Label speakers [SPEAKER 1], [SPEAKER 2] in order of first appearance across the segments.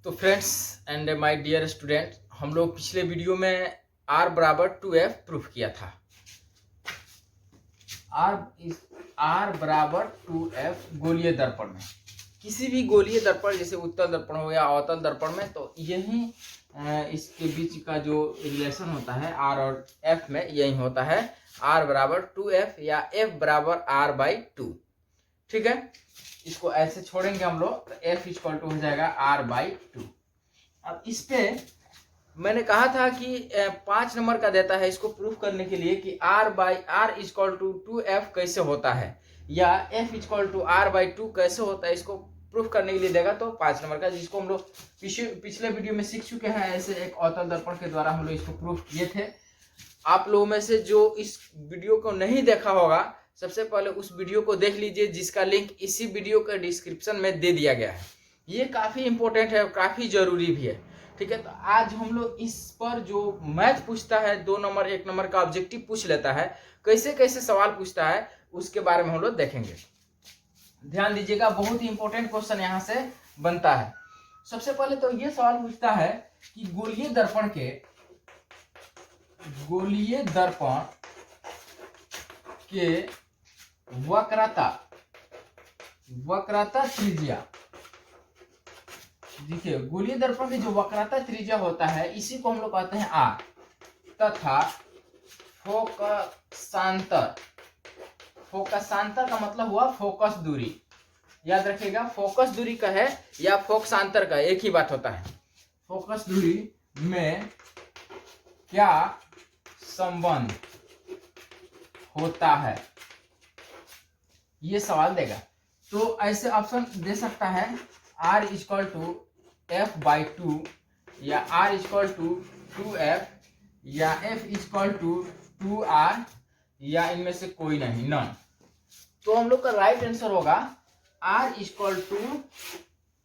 [SPEAKER 1] तो friends and my dear student, हम लोग पिछले वीडियो में r बराबर 2f प्रूफ किया था। r बराबर 2f गोलीय दर्पण में, किसी भी गोलीय दर्पण जैसे उत्तल दर्पण हो या अवतल दर्पण में, तो यही इसके बीच का जो रिलेशन होता है r और f में यही होता है r बराबर 2f या f बराबर r/2। ठीक है, इसको ऐसे छोड़ेंगे हम लोग तो f इक्वल टू हो जाएगा r/2। अब इस पे मैंने कहा था कि 5 नंबर का देता है इसको प्रूफ करने के लिए कि r/r इक्वल टू 2f कैसे होता है या f इक्वल टू r/2 कैसे होता है, इसको प्रूफ करने के लिए देगा। तो 5 नंबर का, जिसको हम लोग पिछले वीडियो में सीख चुके हैं, ऐसे एक अवतल दर्पण के द्वारा हम लोग इसको प्रूफ किए थे। आप लोगों में से जो इस वीडियो को नहीं देखा होगा, सबसे पहले उस वीडियो को देख लीजिए, जिसका लिंक इसी वीडियो के डिस्क्रिप्शन में दे दिया गया है। ये काफ़ी इंपॉर्टेंट है और काफ़ी ज़रूरी भी है। ठीक है, तो आज हम लोग इस पर जो मैथ पूछता है 2 नंबर 1 नंबर का ऑब्जेक्टिव पूछ लेता है, कैसे कैसे सवाल पूछता है उसके बारे में हम लोग देखेंगे। ध्यान दीजिएगा, बहुत ही इंपॉर्टेंट क्वेश्चन यहाँ से बनता है। सबसे पहले तो ये सवाल पूछता है कि गोलीय दर्पण के वक्रता त्रिज्या, देखिए गोलीय दर्पण की जो वक्रता त्रिज्या होता है इसी को हम लोग कहते हैं r, तथा फोकसांतर का मतलब हुआ फोकस दूरी। याद रखिएगा, फोकस दूरी का है या फोकसांतर का एक ही बात होता है। फोकस दूरी में क्या संबंध होता है, ये सवाल देगा। तो ऐसे ऑप्शन दे सकता है r इक्वल टू f/2 या r इक्वल टू 2f या f इक्वल टू 2r या इनमें से कोई नहीं, नन। तो हम लोग का राइट आंसर होगा r equal to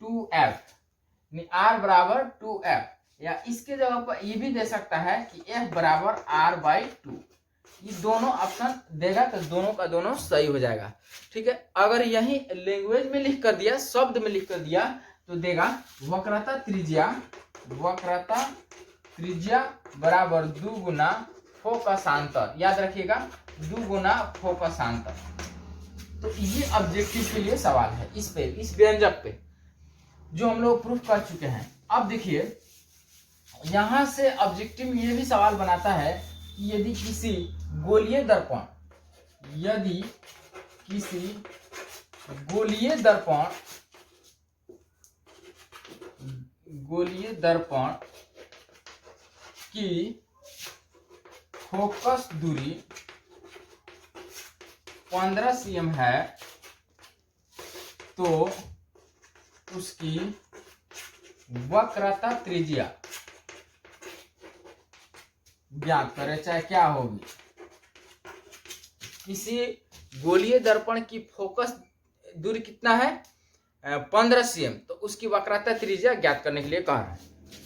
[SPEAKER 1] 2f, r बराबर 2f, या इसके जगह पर ये भी दे सकता है कि f बराबर r/2। ये दोनों ऑप्शन देगा तो दोनों का दोनों सही हो जाएगा। ठीक है, अगर यही लैंग्वेज में लिख कर दिया, शब्द में लिख कर दिया, तो देगा वक्रता त्रिज्या बराबर 2 गुना फोकसांतर। याद रखिएगा, 2 गुना फोकसांतर। तो ये ऑब्जेक्टिव के लिए सवाल है, इस व्यंजक पे जो हम लोग प्रूफ कर चुके हैं। अब देखिए, यहां से ऑब्जेक्टिव में ये भी सवाल बनाता है कि यदि किसी गोलीय दर्पण की फोकस दूरी 15 cm है, तो उसकी वक्रता त्रिज्या ज्ञात करें, चाहे क्या होगी। किसी गोलीय दर्पण की फोकस दूरी कितना है, 15 cm, तो उसकी वक्रता त्रिज्या ज्ञात करने के लिए कह रहा है।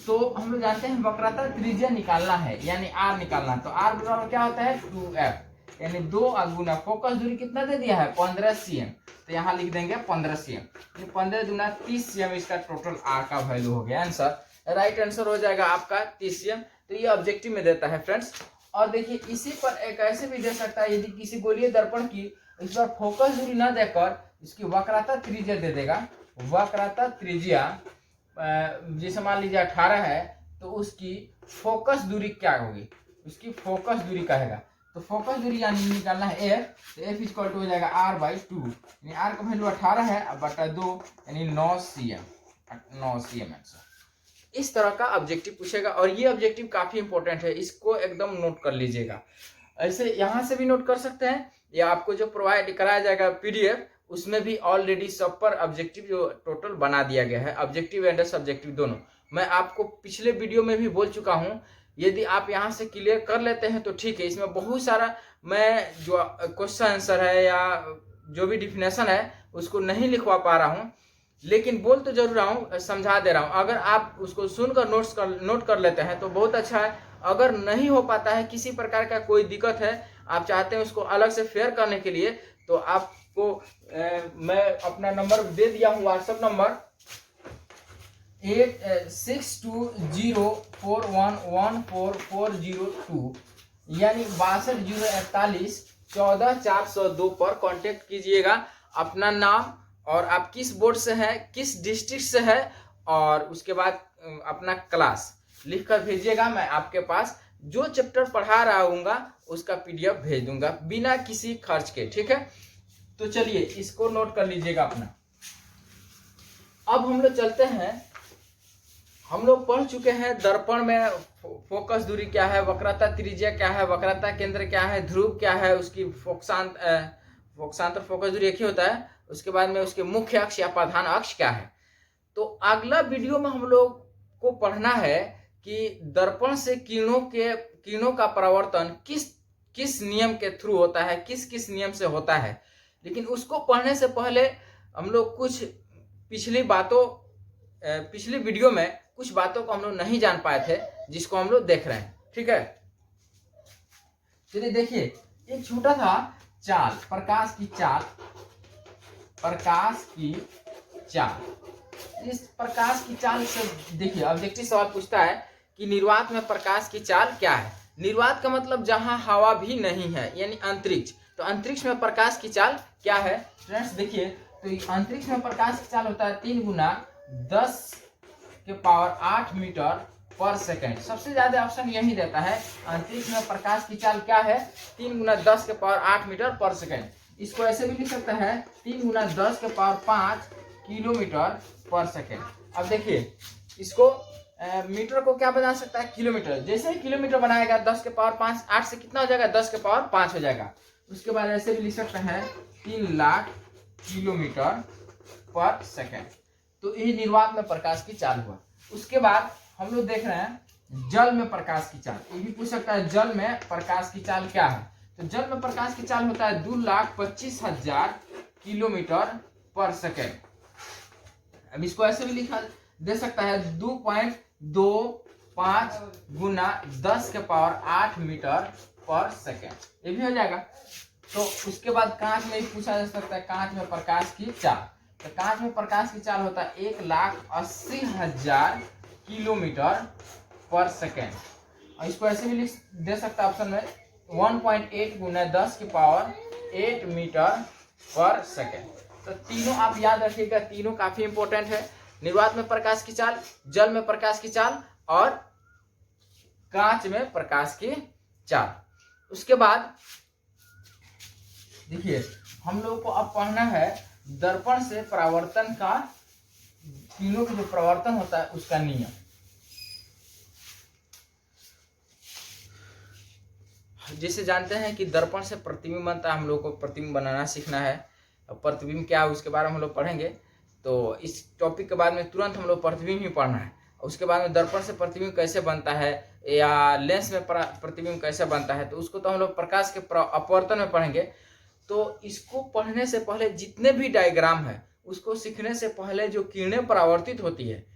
[SPEAKER 1] तो हम लोग जानते हैं वक्रता त्रिज्या निकालना है यानी r निकालना, तो r बराबर क्या होता है 2f, यानी 2 गुना फोकस दूरी कितना दे दिया है 15 cm, तो यहाँ लिख देंगे 15 cm। 15 गुना 30 cm, इसका टोटल r का वैल्यू हो गया आंसर। राइट आंसर हो जाएगा आपका 30 cm। तो ये ऑब्जेक्टिव में देता है फ्रेंड्स। और देखिए, इसी पर एक ऐसे भी दे सकता है, यदि किसी गोलीय दर्पण की इस बार फोकस दूरी न देकर इसकी वक्रता त्रिज्या दे देगा। वक्रता त्रिज्या जैसे मान लीजिए 18 है, तो उसकी फोकस दूरी क्या होगी, उसकी फोकस दूरी कहेगा। तो फोकस दूरी यानी निकालना है f, तो f इक्वल टू हो जाएगा r/2, यानी r का वैल्यू 18 है, अब बटा 2 यानी 9 cm आंसर। इस तरह का ऑब्जेक्टिव पूछेगा और ये ऑब्जेक्टिव काफी इंपॉर्टेंट है, इसको एकदम नोट कर लीजिएगा। ऐसे यहाँ से भी नोट कर सकते हैं, या आपको जो प्रोवाइड कराया जाएगा PDF, उसमें भी ऑलरेडी सब पर ऑब्जेक्टिव जो टोटल बना दिया गया है, ऑब्जेक्टिव एंड सब्जेक्टिव दोनों। मैं आपको पिछले वीडियो में भी बोल चुका हूँ, यदि आप यहाँ से क्लियर कर लेते हैं तो ठीक है। इसमें बहुत सारा मैं जो क्वेश्चन आंसर है या जो भी डिफिनेशन है उसको नहीं लिखवा पा रहा हूँ, लेकिन बोल तो जरूर रहा हूँ, समझा दे रहा हूँ। अगर आप उसको सुनकर नोट कर लेते हैं तो बहुत अच्छा है। अगर नहीं हो पाता है, किसी प्रकार का कोई दिक्कत है, आप चाहते हैं उसको अलग से फेयर करने के लिए, तो आपको मैं अपना नंबर दे दिया हूँ, व्हाट्सएप नंबर, 6204114402 यानी 6201414402 पर कांटेक्ट कीजिएगा। अपना नाम और आप किस बोर्ड से हैं, किस डिस्ट्रिक्ट से है, और उसके बाद अपना क्लास लिखकर भेजिएगा। मैं आपके पास जो चैप्टर पढ़ा रहा हूँगा उसका पीडीएफ भेज दूंगा बिना किसी खर्च के, ठीक है। तो चलिए इसको नोट कर लीजिएगा अपना। अब हम लोग चलते हैं, हम लोग पढ़ चुके हैं दर्पण में फोकस दूरी क्या है, वक्रता त्रिज्या क्या है, वक्रता केंद्र क्या है, ध्रुव क्या है, उसकी फोकसांतर फोकस दूरी एक ही होता है, उसके बाद में उसके मुख्य अक्ष या प्रधान अक्ष क्या है। तो अगला वीडियो में हम लोग को पढ़ना है कि दर्पण से किरणों का परावर्तन किस नियम के थ्रू होता है, किस नियम से होता है। लेकिन उसको पढ़ने से पहले हम लोग कुछ पिछली वीडियो में कुछ बातों को हम लोग नहीं जान पाए थे, जिसको हम लोग देख रहे हैं, ठीक है। चलिए देखिए, एक छोटा सा चाल, प्रकाश की चाल। इस प्रकाश की चाल से देखिए, ऑब्जेक्टिव सवाल पूछता है कि निर्वात में प्रकाश की चाल क्या है। निर्वात का मतलब जहां हवा भी नहीं है, यानी अंतरिक्ष। तो अंतरिक्ष में प्रकाश की चाल क्या है फ्रेंड्स, देखिए। तो अंतरिक्ष में प्रकाश की चाल होता है 3 × 10⁸ मीटर पर सेकेंड। सबसे ज्यादा ऑप्शन यही देता है, अंतरिक्ष में प्रकाश की चाल क्या है, 3 × 10⁸ मीटर पर सेकेंड। इसको ऐसे भी लिख सकता है 3 × 10⁵ किलोमीटर पर सेकेंड। अब देखिए इसको मीटर को क्या बना सकता है, किलोमीटर। जैसे ही किलोमीटर बनाएगा 10⁵ 8 से कितना हो जाएगा, 10⁵ हो जाएगा। उसके बाद ऐसे भी लिख सकते हैं 3 लाख किलोमीटर पर सेकेंड। तो ये निर्वात में प्रकाश की चाल हुआ। उसके बाद हम लोग देख रहे हैं जल में प्रकाश की चाल। ये भी पूछ सकता है जल में प्रकाश की चाल क्या है। तो जल में प्रकाश की चाल होता है 2,25,000 किलोमीटर पर सेकेंड। अब इसको ऐसे भी लिखा दे सकता है 2.25 × 10⁸ मीटर पर सेकेंड, ये भी हो जाएगा। तो उसके बाद कांच में भी पूछा जा सकता है कांच में प्रकाश की चाल। तो कांच में प्रकाश की चाल होता है 1,80,000 किलोमीटर पर सेकेंड। और इसको ऐसे भी लिख दे सकता है ऑप्शन में 1.8 × 10⁸ मीटर पर सेकेंड। तो तीनों आप याद रखिएगा, तीनों काफी इंपॉर्टेंट है। निर्वात में प्रकाश की चाल, जल में प्रकाश की चाल और कांच में प्रकाश की चाल। उसके बाद देखिए हम लोग को अब पढ़ना है दर्पण से परावर्तन का, किरणों का जो परावर्तन होता है उसका नियम। जैसे जानते हैं कि दर्पण से प्रतिबिंब बनता है, हम लोग को प्रतिबिंब बनाना सीखना है। अब प्रतिबिंब क्या है उसके बारे में हम लोग पढ़ेंगे। तो इस टॉपिक के बाद में तुरंत हम लोग प्रतिबिंब ही पढ़ना है। उसके बाद में दर्पण से प्रतिबिंब कैसे बनता है या लेंस में प्रतिबिंब कैसे बनता है, तो उसको तो हम लोग प्रकाश के अपवर्तन में पढ़ेंगे। तो इसको पढ़ने से पहले जितने भी डायग्राम है उसको सीखने से पहले जो किरणें परावर्तित होती है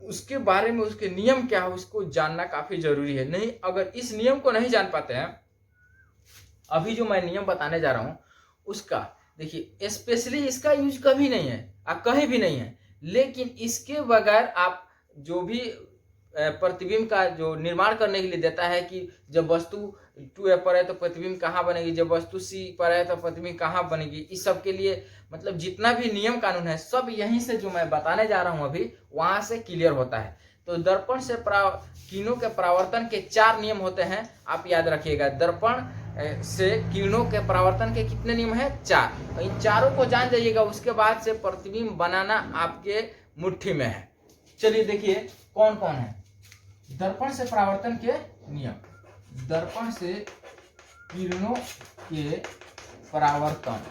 [SPEAKER 1] उसके बारे में, उसके नियम क्या है उसको जानना काफी जरूरी है। नहीं, अगर इस नियम को नहीं जान पाते हैं, अभी जो मैं नियम बताने जा रहा हूं उसका, देखिए स्पेशली इसका यूज कभी नहीं है, कहीं भी नहीं है। लेकिन इसके बगैर आप जो भी प्रतिबिंब का जो निर्माण करने के लिए देता है कि जब वस्तु 2A पर है तो प्रतिबिंब कहाँ बनेगी, जब वस्तु C पर है तो प्रतिबिंब कहाँ बनेगी, इस सब के लिए मतलब जितना भी नियम कानून है सब यहीं से जो मैं बताने जा रहा हूँ अभी वहां से क्लियर होता है। तो दर्पण से किरणों के परावर्तन के 4 नियम होते हैं, आप याद रखिएगा। दर्पण से किरणों के परावर्तन के कितने नियम हैं, 4। तो इन चारों को जान जाइएगा, उसके बाद से प्रतिबिंब बनाना आपके मुट्ठी में है। चलिए देखिए कौन कौन है दर्पण से परावर्तन के नियम। दर्पण से किरणों के परावर्तन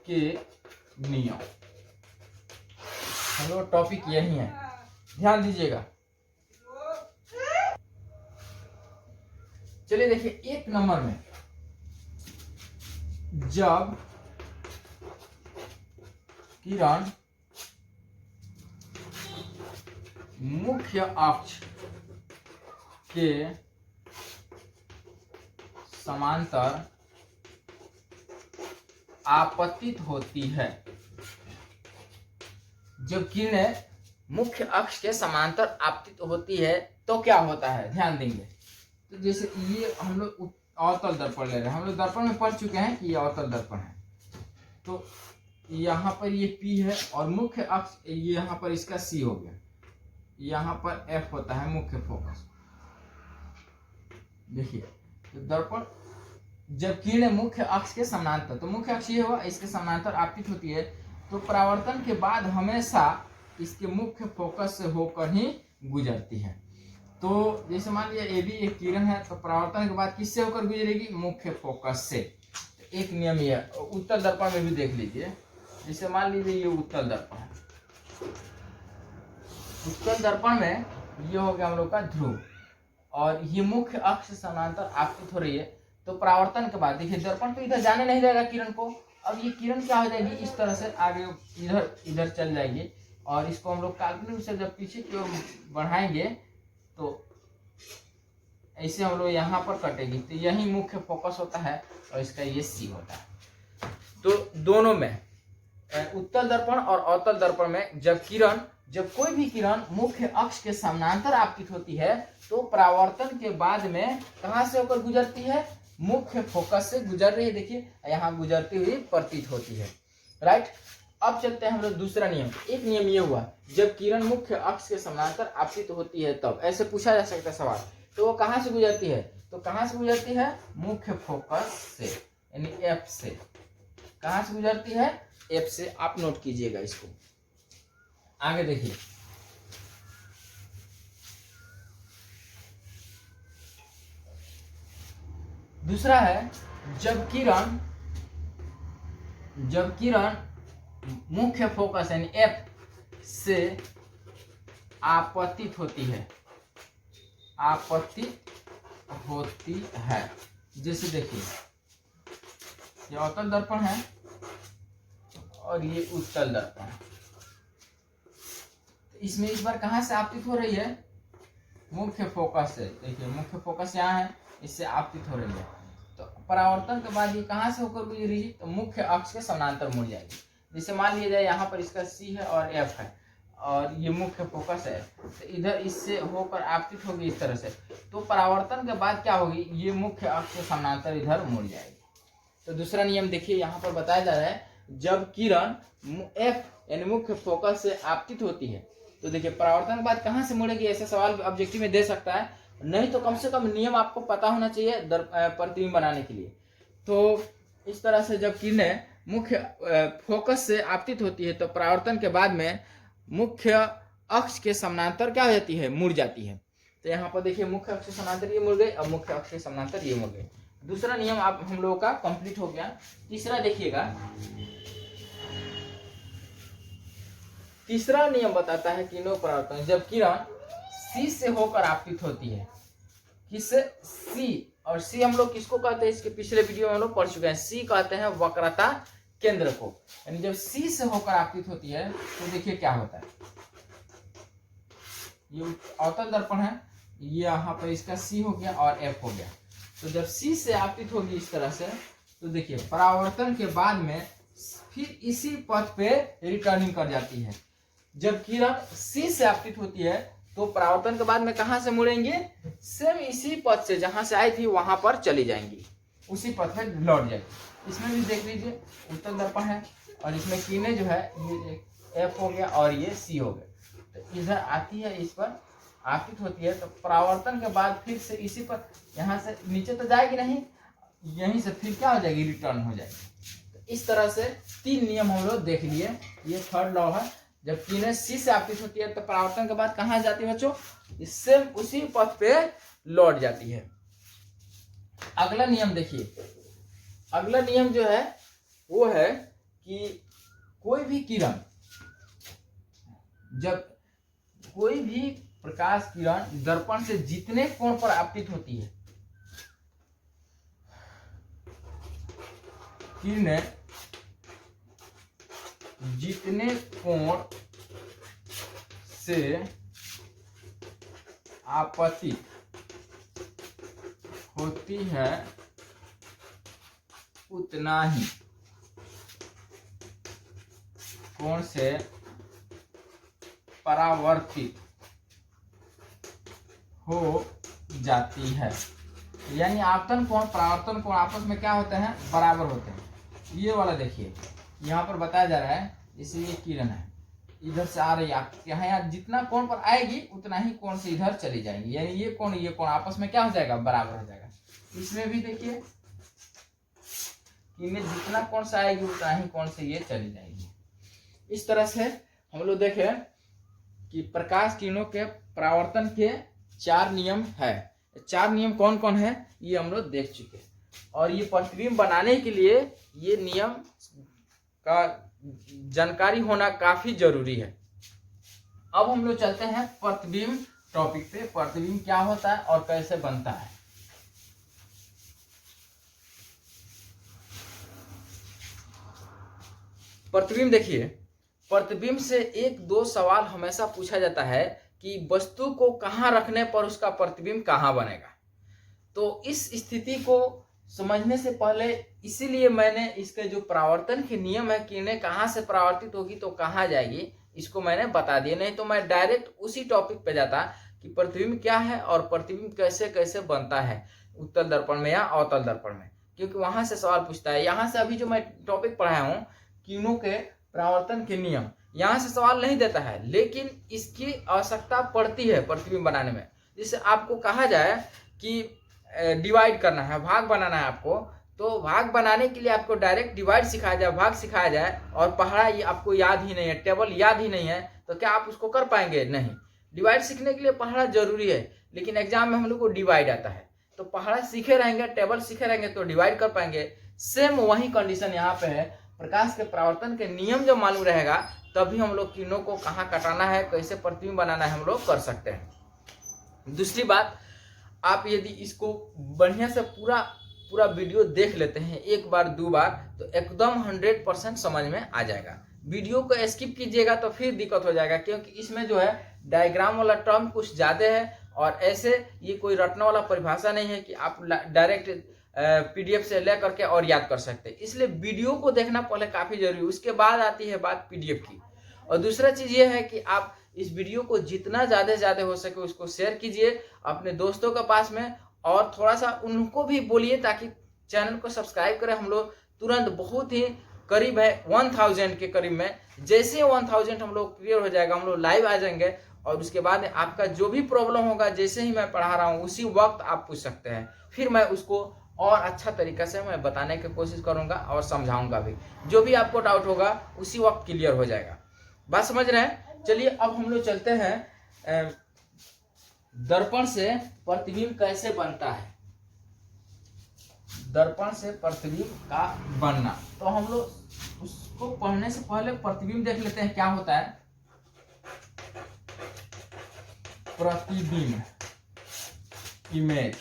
[SPEAKER 1] के नियम, हम लोग टॉपिक यही है, ध्यान दीजिएगा। चलिए देखिए 1 नंबर में, जब किरण मुख्य अक्ष के समांतर आपतित होती है जब किरणें मुख्य अक्ष के समांतर आपतित होती है तो क्या होता है, ध्यान देंगे। तो जैसे ये हम लोग अवतल दर्पण ले रहे हैं, हम लोग दर्पण में पढ़ चुके हैं कि ये अवतल दर्पण है। तो यहाँ पर ये P है और मुख्य अक्ष ये यहाँ पर इसका C हो गया, यहाँ पर F होता है मुख्य फोकस। देखिए तो दर्पण जब किरणें मुख्य अक्ष के समानांतर, तो मुख्य अक्ष ये हुआ, इसके समानांतर आपतित होती है तो परावर्तन के बाद हमेशा इसके मुख्य फोकस से होकर ही गुजरती है। तो जैसे मान लिया ये भी एक किरण है, तो परावर्तन के बाद किससे होकर गुजरेगी, मुख्य फोकस से। तो एक नियम ये उत्तल दर्पण में भी देख लीजिए। जैसे मान लीजिए ये उत्तल दर्पण है, उत्तल दर्पण में ये हो गया हम लोग का ध्रुव और ये मुख्य अक्ष समानांतर आपतित हो रही है। तो परावर्तन के बाद देखिए दर्पण तो इधर जाने नहीं देगा किरण को, अब ये किरण क्या हो जाएगी, इस तरह से आगे इधर चल जाएगी और इसको हम लोग काल्पनिक रूप से जब पीछे की ओर बढ़ाएंगे तो ऐसे हम लोग यहाँ पर कटेगी, तो यही मुख्य फोकस होता है और इसका ये C होता है। तो दोनों में उत्तल दर्पण और अवतल दर्पण में जब कोई भी किरण मुख्य अक्ष के समानांतर आपतित होती है तो परावर्तन के बाद में कहाँ से होकर गुजरती है, मुख्य फोकस से गुजर रही है। देखिए यहाँ गुजरती हुई प्रतीत होती है, राइट। अब चलते हैं हम लोग दूसरा नियम। एक नियम ये हुआ जब किरण मुख्य अक्ष के समानांतर आपतित होती है तब, ऐसे पूछा जा सकता है सवाल, तो वो कहाँ से गुजरती है, तो कहाँ से गुजरती है, मुख्य फोकस से यानी F से। कहाँ से गुजरती है, F से। आप नोट कीजिएगा इसको। आगे देखिए दूसरा है जब किरण मुख्य फोकस यानी F से आपतित होती है, जैसे देखिए ये अवतल दर्पण है और ये उत्तल दर्पण है। इसमें इस बार कहाँ से आपतित हो रही है, मुख्य फोकस से। देखिए मुख्य फोकस यहाँ है, इससे आपतित हो रही है। तो परावर्तन के बाद ये कहाँ से होकर गुजरेगी, तो मुख्य अक्ष के समानांतर मुड़ जाएगी। जैसे मान लिया जाए यहाँ पर इसका C है और F है और ये मुख्य फोकस है, तो इधर इससे होकर आपतित होगी इस तरह से। तो परावर्तन के बाद क्या होगी, ये मुख्य अक्ष के समानांतर इधर मुड़ जाएगी। तो दूसरा नियम देखिए यहाँ पर बताया जा रहा है जब किरण F यानी मुख्य फोकस से आपतित होती है तो देखिए परावर्तन के बाद कहाँ से मुड़ेगी, ऐसा सवाल ऑब्जेक्टिव में दे सकता है, नहीं तो कम से कम नियम आपको पता होना चाहिए प्रतिबिंब बनाने के लिए। तो इस तरह से जब किरणें मुख्य फोकस से आपतित होती है तो परावर्तन के बाद में मुख्य अक्ष के समानांतर क्या हो जाती है, मुड़ जाती है। तो यहाँ पर देखिए मुख्य अक्ष के समानांतर ये मुड़ गई, अब मुख्य अक्ष के समानांतर ये मुड़ गई। दूसरा नियम आप हम लोगों का कंप्लीट हो गया। तीसरा देखिएगा, तीसरा नियम बताता है किरणों परावर्तन जब किरण C से होकर आपतित होती है, किससे, C। और C हम लोग किसको कहते हैं, इसके पिछले वीडियो में हम लोग पढ़ चुके हैं। C कहते हैं वक्रता केंद्र को, यानी जब C से होकर आपतित होती है तो देखिए क्या होता है। ये अवतल दर्पण है, ये यहाँ पर इसका C हो गया और F हो गया। तो जब C से आपतित होगी इस तरह से तो देखिए परावर्तन के बाद में फिर इसी पथ पे रिटर्निंग कर जाती है। जब किरण C से आपतित होती है तो परावर्तन के बाद में कहाँ से मुड़ेंगे, सेम इसी पथ से जहां से आई थी वहां पर चली जाएंगी, उसी पथ में लौट जाएगी। इसमें भी देख लीजिए उत्तल दर्पण है और इसमें किरणें जो है ये F हो गया और ये C हो गया। तो इधर आती है, इस पर आपतित होती है तो परावर्तन के बाद फिर से इसी पर, यहाँ से नीचे तो जाएगी नहीं, यहीं से फिर क्या हो जाएगी, रिटर्न हो जाएगी। तो इस तरह से 3 नियम हम लोग देख लिए। ये थर्ड लॉ है, जब किरणें C से आपतित होती है तो परावर्तन के बाद कहाँ जाती है बच्चों, इससे उसी पथ पे लौट जाती है। अगला नियम देखिए, अगला नियम जो है वो है कि कोई भी किरण, जब कोई भी प्रकाश किरण दर्पण से जितने कोण पर आपतित होती है, किरणें जितने कोण से आपतित होती है उतना ही कोण से परावर्तित हो जाती है। यानी आपतन कोण परावर्तन कोण आपस में क्या होते हैं, बराबर होते हैं। ये वाला देखिए यहाँ पर बताया जा रहा है, जैसे ये किरण है इधर से आ रही है, यहाँ जितना कोण पर आएगी उतना ही कोण से इधर चली जाएंगी, यानी ये कोण आपस में क्या हो जाएगा, बराबर हो जाएगा। इसमें भी देखिए इनमें जितना कोण से आएगी उतना ही कोण से ये चली जाएगी। इस तरह से हम लोग देखे कि प्रकाश किरणों के परावर्तन के 4 नियम है। 4 नियम कौन कौन है ये हम लोग देख चुके हैं, और ये प्रतिबिंब बनाने के लिए ये नियम का जानकारी होना काफी जरूरी है। अब हम लोग चलते हैं प्रतिबिंब टॉपिक पे। प्रतिबिंब क्या होता है और कैसे बनता है। प्रतिबिंब देखिए, प्रतिबिंब से 1-2 सवाल हमेशा पूछा जाता है कि वस्तु को कहाँ रखने पर उसका प्रतिबिंब कहाँ बनेगा। तो इस स्थिति को समझने से पहले इसीलिए मैंने इसके जो परावर्तन के नियम है, किरणें कहाँ से परावर्तित होगी तो कहाँ जाएगी, इसको मैंने बता दिया। नहीं तो मैं डायरेक्ट उसी टॉपिक पे जाता कि प्रतिबिंब क्या है और प्रतिबिंब कैसे कैसे बनता है उत्तल दर्पण में या अवतल दर्पण में, क्योंकि वहां से सवाल पूछता है। यहाँ से अभी जो मैं टॉपिक पढ़ाया हूँ किरणों के परावर्तन के नियम, यहाँ से सवाल नहीं देता है, लेकिन इसकी आवश्यकता पड़ती है प्रतिबिंब बनाने में। जिससे आपको कहा जाए कि डिवाइड करना है, भाग बनाना है आपको, तो भाग बनाने के लिए आपको डायरेक्ट डिवाइड सिखाया जाए, भाग सिखाया जाए, और पहाड़ा ये आपको याद ही नहीं है, टेबल याद ही नहीं है, तो क्या आप उसको कर पाएंगे? नहीं। डिवाइड सीखने के लिए पहाड़ा जरूरी है, लेकिन एग्जाम में हम लोग को डिवाइड आता है, तो पहाड़ा सीखे रहेंगे, टेबल सीखे रहेंगे तो डिवाइड कर पाएंगे। सेम वही कंडीशन यहाँ पे है। प्रकाश के परावर्तन के नियम जब मालूम रहेगा तभी हम लोग किरणों को कहाँ कटाना है, कैसे प्रतिबिंब बनाना है हम लोग कर सकते हैं। दूसरी बात, आप यदि इसको बढ़िया से पूरा वीडियो देख लेते हैं 1 बार 2 बार, तो एकदम 100% समझ में आ जाएगा। वीडियो को स्किप कीजिएगा तो फिर दिक्कत हो जाएगा, क्योंकि इसमें जो है डायग्राम वाला टर्म कुछ ज्यादा है, और ऐसे ये कोई रटने वाला परिभाषा नहीं है कि आप डायरेक्ट पीडीएफ से ले करके और याद कर सकते हैं। इसलिए वीडियो को देखना पहले काफी जरूरी है, उसके बाद आती है बात पीडीएफ की। और दूसरा चीज ये है कि आप इस वीडियो को जितना ज्यादा हो सके उसको शेयर कीजिए अपने दोस्तों के पास में, और थोड़ा सा उनको भी बोलिए ताकि चैनल को सब्सक्राइब करें। हम लोग तुरंत बहुत ही करीब है 1000 के करीब में, जैसे 1000 हम लोग क्लियर हो जाएगा हम लोग लाइव आ जाएंगे, और उसके बाद आपका जो भी प्रॉब्लम होगा जैसे ही मैं पढ़ा रहा हूँ उसी वक्त आप पूछ सकते हैं, फिर मैं उसको और अच्छा तरीका से मैं बताने की कोशिश करूंगा और समझाऊंगा भी। जो भी आपको डाउट होगा उसी वक्त क्लियर हो जाएगा। बात समझ रहे हैं? चलिए अब हम लोग चलते हैं दर्पण से प्रतिबिंब कैसे बनता है। दर्पण से प्रतिबिंब का बनना, तो हम लोग उसको पढ़ने से पहले प्रतिबिंब देख लेते हैं क्या होता है। प्रतिबिंब, इमेज।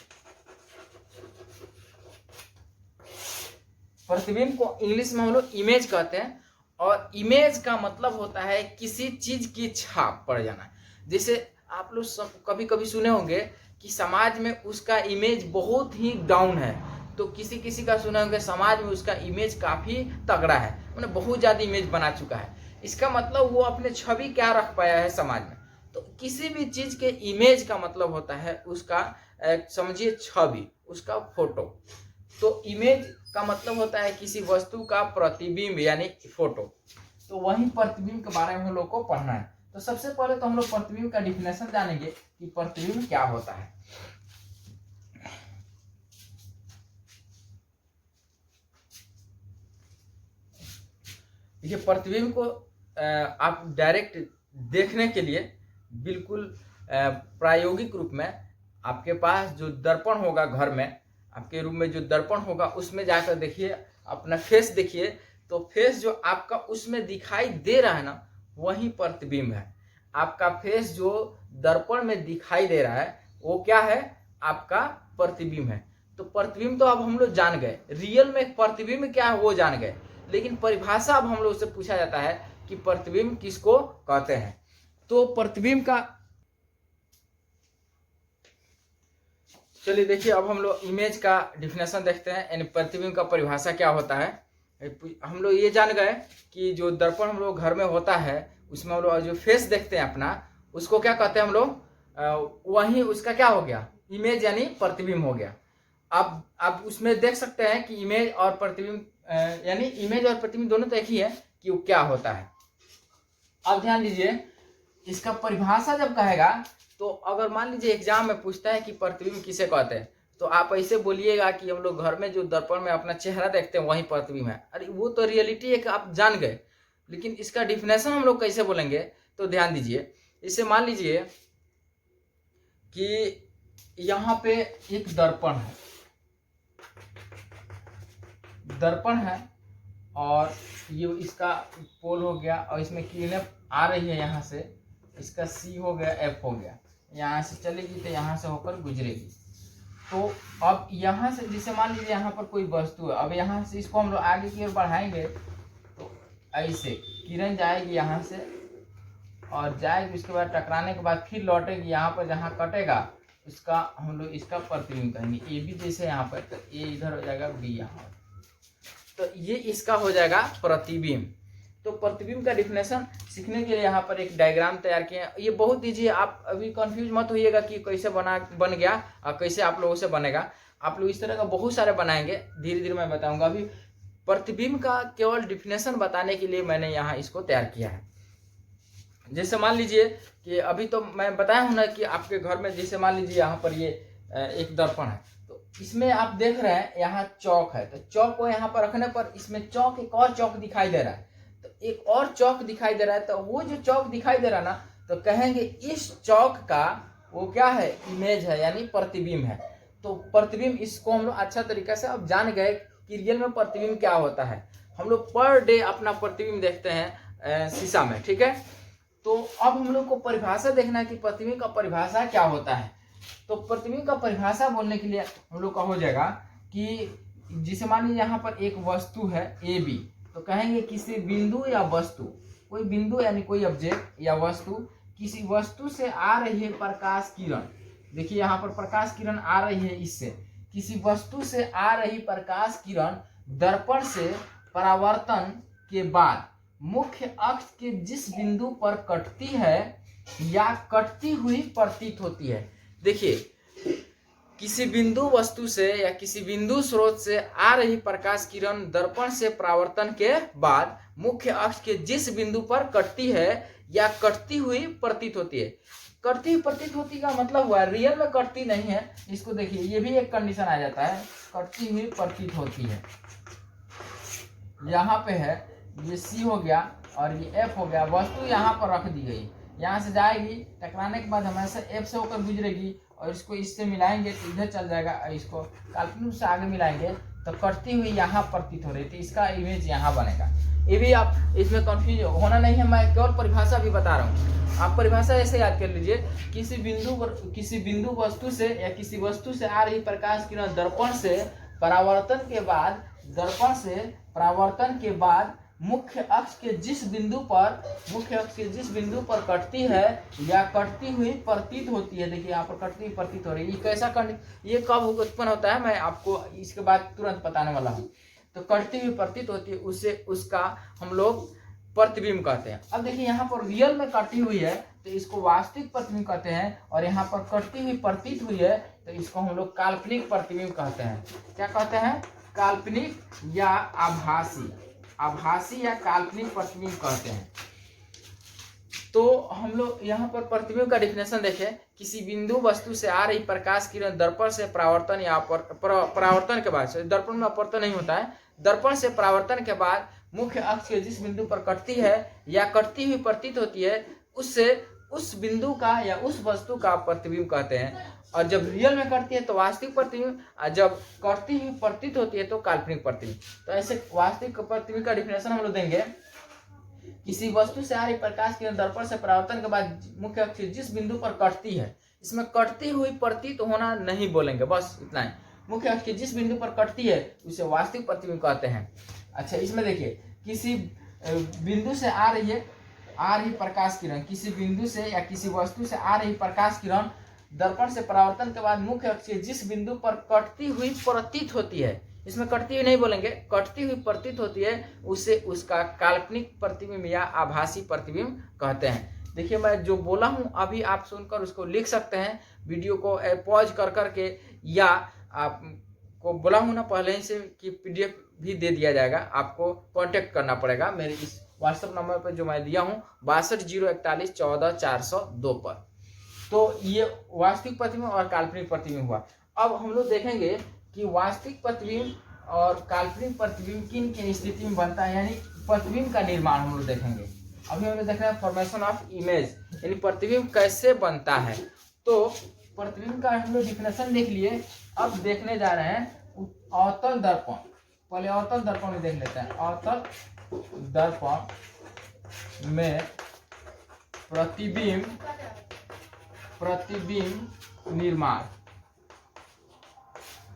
[SPEAKER 1] प्रतिबिंब को इंग्लिश में हम लोग इमेज कहते हैं, और इमेज का मतलब होता है किसी चीज की छाप पड़ जाना। जैसे आप लोग कभी कभी सुने होंगे कि समाज में उसका इमेज बहुत ही डाउन है, तो किसी का सुने होंगे समाज में उसका इमेज काफी तगड़ा है, मतलब बहुत ज्यादा इमेज बना चुका है। इसका मतलब वो अपने छवि क्या रख पाया है समाज में। तो किसी भी चीज के इमेज का मतलब होता है उसका समझिए छवि, उसका फोटो। तो इमेज का मतलब होता है किसी वस्तु का प्रतिबिंब यानी फोटो। तो वही प्रतिबिंब के बारे में हम लोग को पढ़ना है। तो सबसे पहले तो हम लोग प्रतिबिंब का डिफिनेशन जानेंगे कि प्रतिबिंब क्या होता है। देखिए, प्रतिबिंब को आप डायरेक्ट देखने के लिए बिल्कुल प्रायोगिक रूप में आपके पास जो दर्पण होगा घर में, आपके रूम में जो दर्पण होगा उसमें जाकर देखिए, अपना फेस देखिए, तो फेस जो आपका उसमें दिखाई दे रहा है ना वही प्रतिबिंब है। आपका फेस जो दर्पण में दिखाई दे रहा है वो क्या है, आपका प्रतिबिंब है। तो प्रतिबिंब तो अब हम लोग जान गए, रियल में प्रतिबिंब क्या है वो जान गए, लेकिन परिभाषा अब हम लोग से पूछा जाता है कि प्रतिबिंब किसको कहते हैं। तो प्रतिबिंब का, चलिए देखिए अब हम लोग इमेज का डिफिनेशन देखते हैं, यानी प्रतिबिंब का परिभाषा क्या होता है। हम लोग ये जान गए कि जो दर्पण हम लोग घर में होता है उसमें हम लोग जो फेस देखते हैं अपना, उसको क्या कहते हैं हम लोग, वही उसका क्या हो गया, इमेज यानी प्रतिबिंब हो गया। अब उसमें देख सकते हैं कि इमेज और प्रतिबिंब यानी इमेज और प्रतिबिंब दोनों तो एक ही है कि वो क्या होता है। अब ध्यान दीजिए, इसका परिभाषा जब कहेगा तो अगर मान लीजिए एग्जाम में पूछता है कि प्रतिबिंब किसे कहते हैं, तो आप ऐसे बोलिएगा कि हम लोग घर में जो दर्पण में अपना चेहरा देखते हैं वही प्रतिबिंब है। अरे वो तो रियलिटी है कि आप जान गए, लेकिन इसका डिफिनेशन हम लोग कैसे बोलेंगे, तो ध्यान दीजिए। इसे मान लीजिए कि यहाँ पे एक दर्पण है और ये इसका पोल हो गया और इसमें किरणें आ रही है यहाँ से, इसका सी हो गया, एफ हो गया, यहाँ से चलेगी तो यहाँ से होकर गुजरेगी। तो अब यहाँ से जैसे मान लीजिए यहाँ पर कोई वस्तु है, अब यहाँ से इसको हम लोग आगे की ओर बढ़ाएंगे तो ऐसे किरण जाएगी यहाँ से और जाएगी, उसके बाद टकराने के बाद फिर लौटेगी यहाँ पर, जहाँ कटेगा उसका हम लोग इसका प्रतिबिंब कहेंगे। ए बी जैसे यहाँ पर, तो ए इधर हो जाएगा, बी यहाँ, तो ये इसका हो जाएगा प्रतिबिंब। तो प्रतिबिंब का डिफिनेशन सीखने के लिए यहाँ पर एक डायग्राम तैयार किए हैं। ये बहुत ईजी है, आप अभी कंफ्यूज मत होइएगा कि कैसे बन गया और कैसे आप लोगों से बनेगा। आप लोग इस तरह का बहुत सारे बनाएंगे, धीरे धीरे मैं बताऊंगा। अभी प्रतिबिंब का केवल डिफिनेशन बताने के लिए मैंने यहाँ इसको तैयार किया है। जैसे मान लीजिए कि अभी तो मैं बताया हूँ ना कि आपके घर में, जैसे मान लीजिए यहाँ पर ये एक दर्पण है, तो इसमें आप देख रहे हैं यहाँ चौक है, तो चौक को यहाँ पर रखने पर इसमें चौक, एक और चौक दिखाई दे रहा है, तो एक और चौक दिखाई दे रहा है। तो वो जो चौक दिखाई दे रहा है ना, तो कहेंगे इस चौक का वो क्या है, इमेज है, यानी प्रतिबिंब है। तो प्रतिबिंब, इसको हम लोग अच्छा तरीके से अब जान गए कि रियल में प्रतिबिंब क्या होता है। हम लोग पर डे अपना प्रतिबिंब देखते हैं शीशा में, ठीक है। तो अब हम लोग को परिभाषा देखना है कि प्रतिबिंब का परिभाषा क्या होता है। तो प्रतिबिंब का परिभाषा बोलने के लिए हम लोग का हो जाएगा कि जिसे मान लीजिए यहाँ पर एक वस्तु है ए बी, तो कहेंगे किसी बिंदु या वस्तु, कोई बिंदु यानी कोई ऑब्जेक्ट या वस्तु, किसी वस्तु से आ रही है प्रकाश किरण। देखिए यहाँ पर प्रकाश किरण आ रही है इससे, किसी वस्तु से आ रही प्रकाश किरण दर्पण से परावर्तन के बाद मुख्य अक्ष के जिस बिंदु पर कटती है या कटती हुई प्रतीत होती है। देखिए, किसी बिंदु वस्तु से या किसी बिंदु स्रोत से आ रही प्रकाश किरण दर्पण से परावर्तन के बाद मुख्य अक्ष के जिस बिंदु पर कटती है या कटती हुई प्रतीत होती है। कटती हुई प्रतीत होती का मतलब हुआ रियल में कटती नहीं है। इसको देखिए, ये भी एक कंडीशन आ जाता है, कटती हुई प्रतीत होती है। यहाँ पे है, ये सी हो गया और ये एफ हो गया, वस्तु यहाँ पर रख दी गई, यहाँ से जाएगी, टकराने के बाद हमेशा एफ से होकर गुजरेगी और इसको इससे मिलाएंगे तो इधर चल जाएगा, इसको काल्पनिक से आगे मिलाएंगे तो कटती हुई यहाँ प्रतीत हो रही थी, इसका इमेज यहाँ बनेगा। ये भी आप इसमें कंफ्यूज होना नहीं है, मैं केवल परिभाषा भी बता रहा हूँ। आप परिभाषा ऐसे याद कर लीजिए, किसी बिंदु वस्तु से या किसी वस्तु से आ रही प्रकाश किरण दर्पण से परावर्तन के बाद मुख्य अक्ष के जिस बिंदु पर कटती है या कटती हुई प्रतीत होती है। देखिए यहाँ पर कटती हुई प्रतीत हो रही है, ये कैसा ये कब उत्पन्न होता है मैं आपको इसके बाद तुरंत बताने वाला हूँ। तो कटती हुई प्रतीत होती है, उसका हम लोग प्रतिबिंब कहते हैं। अब देखिए यहाँ पर रियल में कटी हुई है तो इसको वास्तविक प्रतिबिंब कहते हैं, और यहाँ पर कटती हुई प्रतीत हुई है तो इसको हम लोग काल्पनिक प्रतिबिंब कहते हैं। क्या कहते हैं? काल्पनिक या आभासी या काल्पनिक प्रतिबिंब कहते हैं। तो हम लोग यहाँ पर प्रतिबिंब का डिफिनेशन देखें, किसी बिंदु वस्तु से आ रही प्रकाश किरण दर्पण से परावर्तन या परावर्तन के बाद, दर्पण में अपवर्तन नहीं होता है, दर्पण से परावर्तन के बाद मुख्य अक्ष के जिस बिंदु पर कटती है या कटती हुई प्रतीत होती है, उससे उस बिंदु का या उस वस्तु का प्रतिबिंब कहते हैं। और जब रियल में करती है तो वास्तविक प्रतिबिंब, जब करती हुई प्रतीत होती है तो काल्पनिक प्रतिबिंब। तो ऐसे वास्तविक प्रतिबिंब का डिफिनेशन हम लोग देंगे, किसी वस्तु से आ रही प्रकाश किरण दर्पण से परावर्तन के बाद मुख्य अक्ष जिस बिंदु पर कटती है, इसमें कटती हुई प्रतीत होना नहीं बोलेंगे, बस इतना ही। मुख्य अक्ष जिस बिंदु पर कटती है उसे वास्तविक प्रतिबिंब कहते हैं। अच्छा, इसमें देखिए, किसी बिंदु से आ रही प्रकाश किरण, किसी बिंदु से या किसी वस्तु से आ रही प्रकाश किरण दर्पण से परावर्तन के बाद मुख्य अक्ष जिस बिंदु पर कटती हुई प्रतीत होती है, इसमें कटती हुई नहीं बोलेंगे, कटती हुई प्रतीत होती है, उसे उसका काल्पनिक प्रतिबिंब या आभासी प्रतिबिंब कहते हैं। देखिए मैं जो बोला हूं अभी आप सुनकर उसको लिख सकते हैं, वीडियो को पॉज कर करके, या आपको बोला हूं ना पहले ही से कि PDF भी दे दिया जाएगा, आपको कांटेक्ट करना पड़ेगा मेरे इस व्हाट्सएप नंबर पर जो मैं दिया हूं 6201411402 पर। तो ये वास्तविक प्रतिबिंब और काल्पनिक प्रतिबिंब हुआ। अब हम लोग देखेंगे कि वास्तविक प्रतिबिंब और काल्पनिक प्रतिबिंब किन किन स्थिति में बनता है, यानी प्रतिबिंब का निर्माण हम लोग देखेंगे। अभी हम लोग देख रहे हैं फॉर्मेशन ऑफ इमेज, यानी प्रतिबिंब कैसे बनता है। तो प्रतिबिंब का हम लोग डिफिनेशन देख लिए, अब देखने जा रहे हैं अवतल दर्पण। पहले अवतल दर्पण में देख लेते हैं। अवतल दर्पण में प्रतिबिंब निर्माण।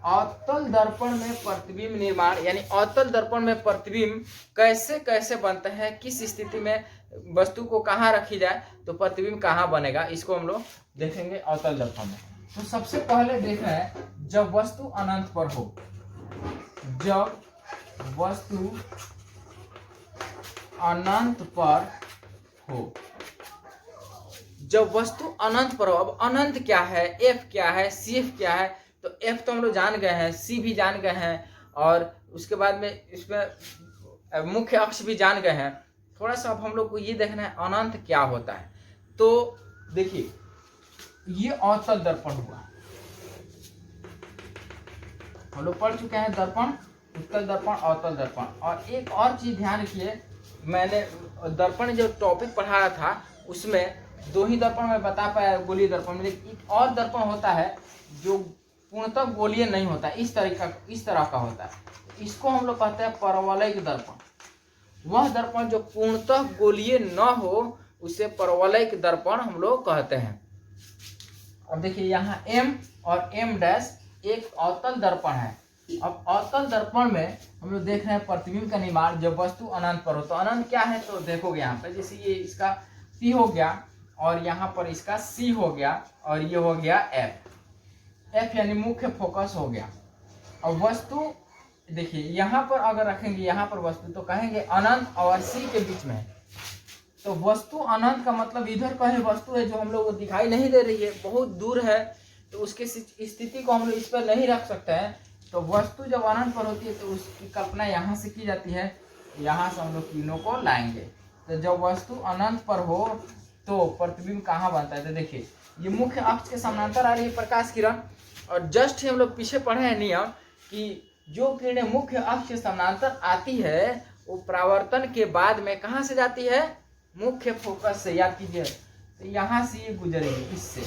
[SPEAKER 1] अवतल दर्पण में प्रतिबिंब निर्माण, यानी अवतल दर्पण में प्रतिबिंब कैसे कैसे बनता है, किस स्थिति में वस्तु को कहाँ रखी जाए तो प्रतिबिंब कहाँ बनेगा, इसको हम लोग देखेंगे अवतल दर्पण में। तो सबसे पहले देख रहे हैं जब वस्तु अनंत पर हो, जब वस्तु अनंत पर हो, जब वस्तु अनंत पर हो। अब अनंत क्या है, F क्या है, CF क्या है, तो F तो हम लोग जान गए हैं, C भी जान गए हैं, और उसके बाद में इसमें मुख्य अक्ष भी जान गए हैं। थोड़ा सा अब हम लोग को ये देखना है अनंत क्या होता है। तो देखिए ये अवतल दर्पण हुआ, हम लोग पढ़ चुके हैं दर्पण, उत्तल दर्पण, अवतल दर्पण। और एक और चीज ध्यान रखिए, मैंने दर्पण जो टॉपिक पढ़ाया था उसमें 2 ही दर्पण में बता पाया गोलीय दर्पण में, लेकिन एक और दर्पण होता है जो पूर्णतः गोलीय नहीं होता, इस तरह का होता है, इसको हम लोग कहते हैं परवलयिक दर्पण। वह दर्पण जो पूर्णतः गोलीय न हो उसे परवलयिक दर्पण हम लोग कहते हैं। अब देखिए यहाँ M और M' एक अवतल दर्पण है। अब अवतल दर्पण में हम लोग देख रहे हैं प्रतिबिंब का निर्माण जब वस्तु अनंत पर हो। तो अनंत क्या है तो देखोगे यहाँ पर, जैसे ये इसका P हो गया और यहाँ पर इसका C हो गया और ये हो गया F यानी मुख्य फोकस हो गया। अब वस्तु देखिए यहाँ पर अगर रखेंगे यहाँ पर वस्तु तो कहेंगे अनंत और C के बीच में। तो वस्तु अनंत का मतलब इधर कहीं वस्तु है जो हम लोग को दिखाई नहीं दे रही है, बहुत दूर है, तो उसके स्थिति को हम लोग इस पर नहीं रख सकते हैं। तो वस्तु जब अनंत पर होती है तो उसकी कल्पना यहाँ से की जाती है, यहाँ से हम लोग किरणों को लाएंगे। तो जब वस्तु अनंत पर हो तो प्रतिबिंब कहाँ बनता है, तो देखिए ये मुख्य अक्ष के समानांतर आ रही है प्रकाश किरण, और जस्ट ही हम लोग पीछे पढ़े हैं नियम कि जो किरणें मुख्य अक्ष के समानांतर आती है वो परावर्तन के बाद में कहाँ से जाती है, मुख्य फोकस से, याद कीजिए। तो यहाँ से ये गुजरेगी इससे,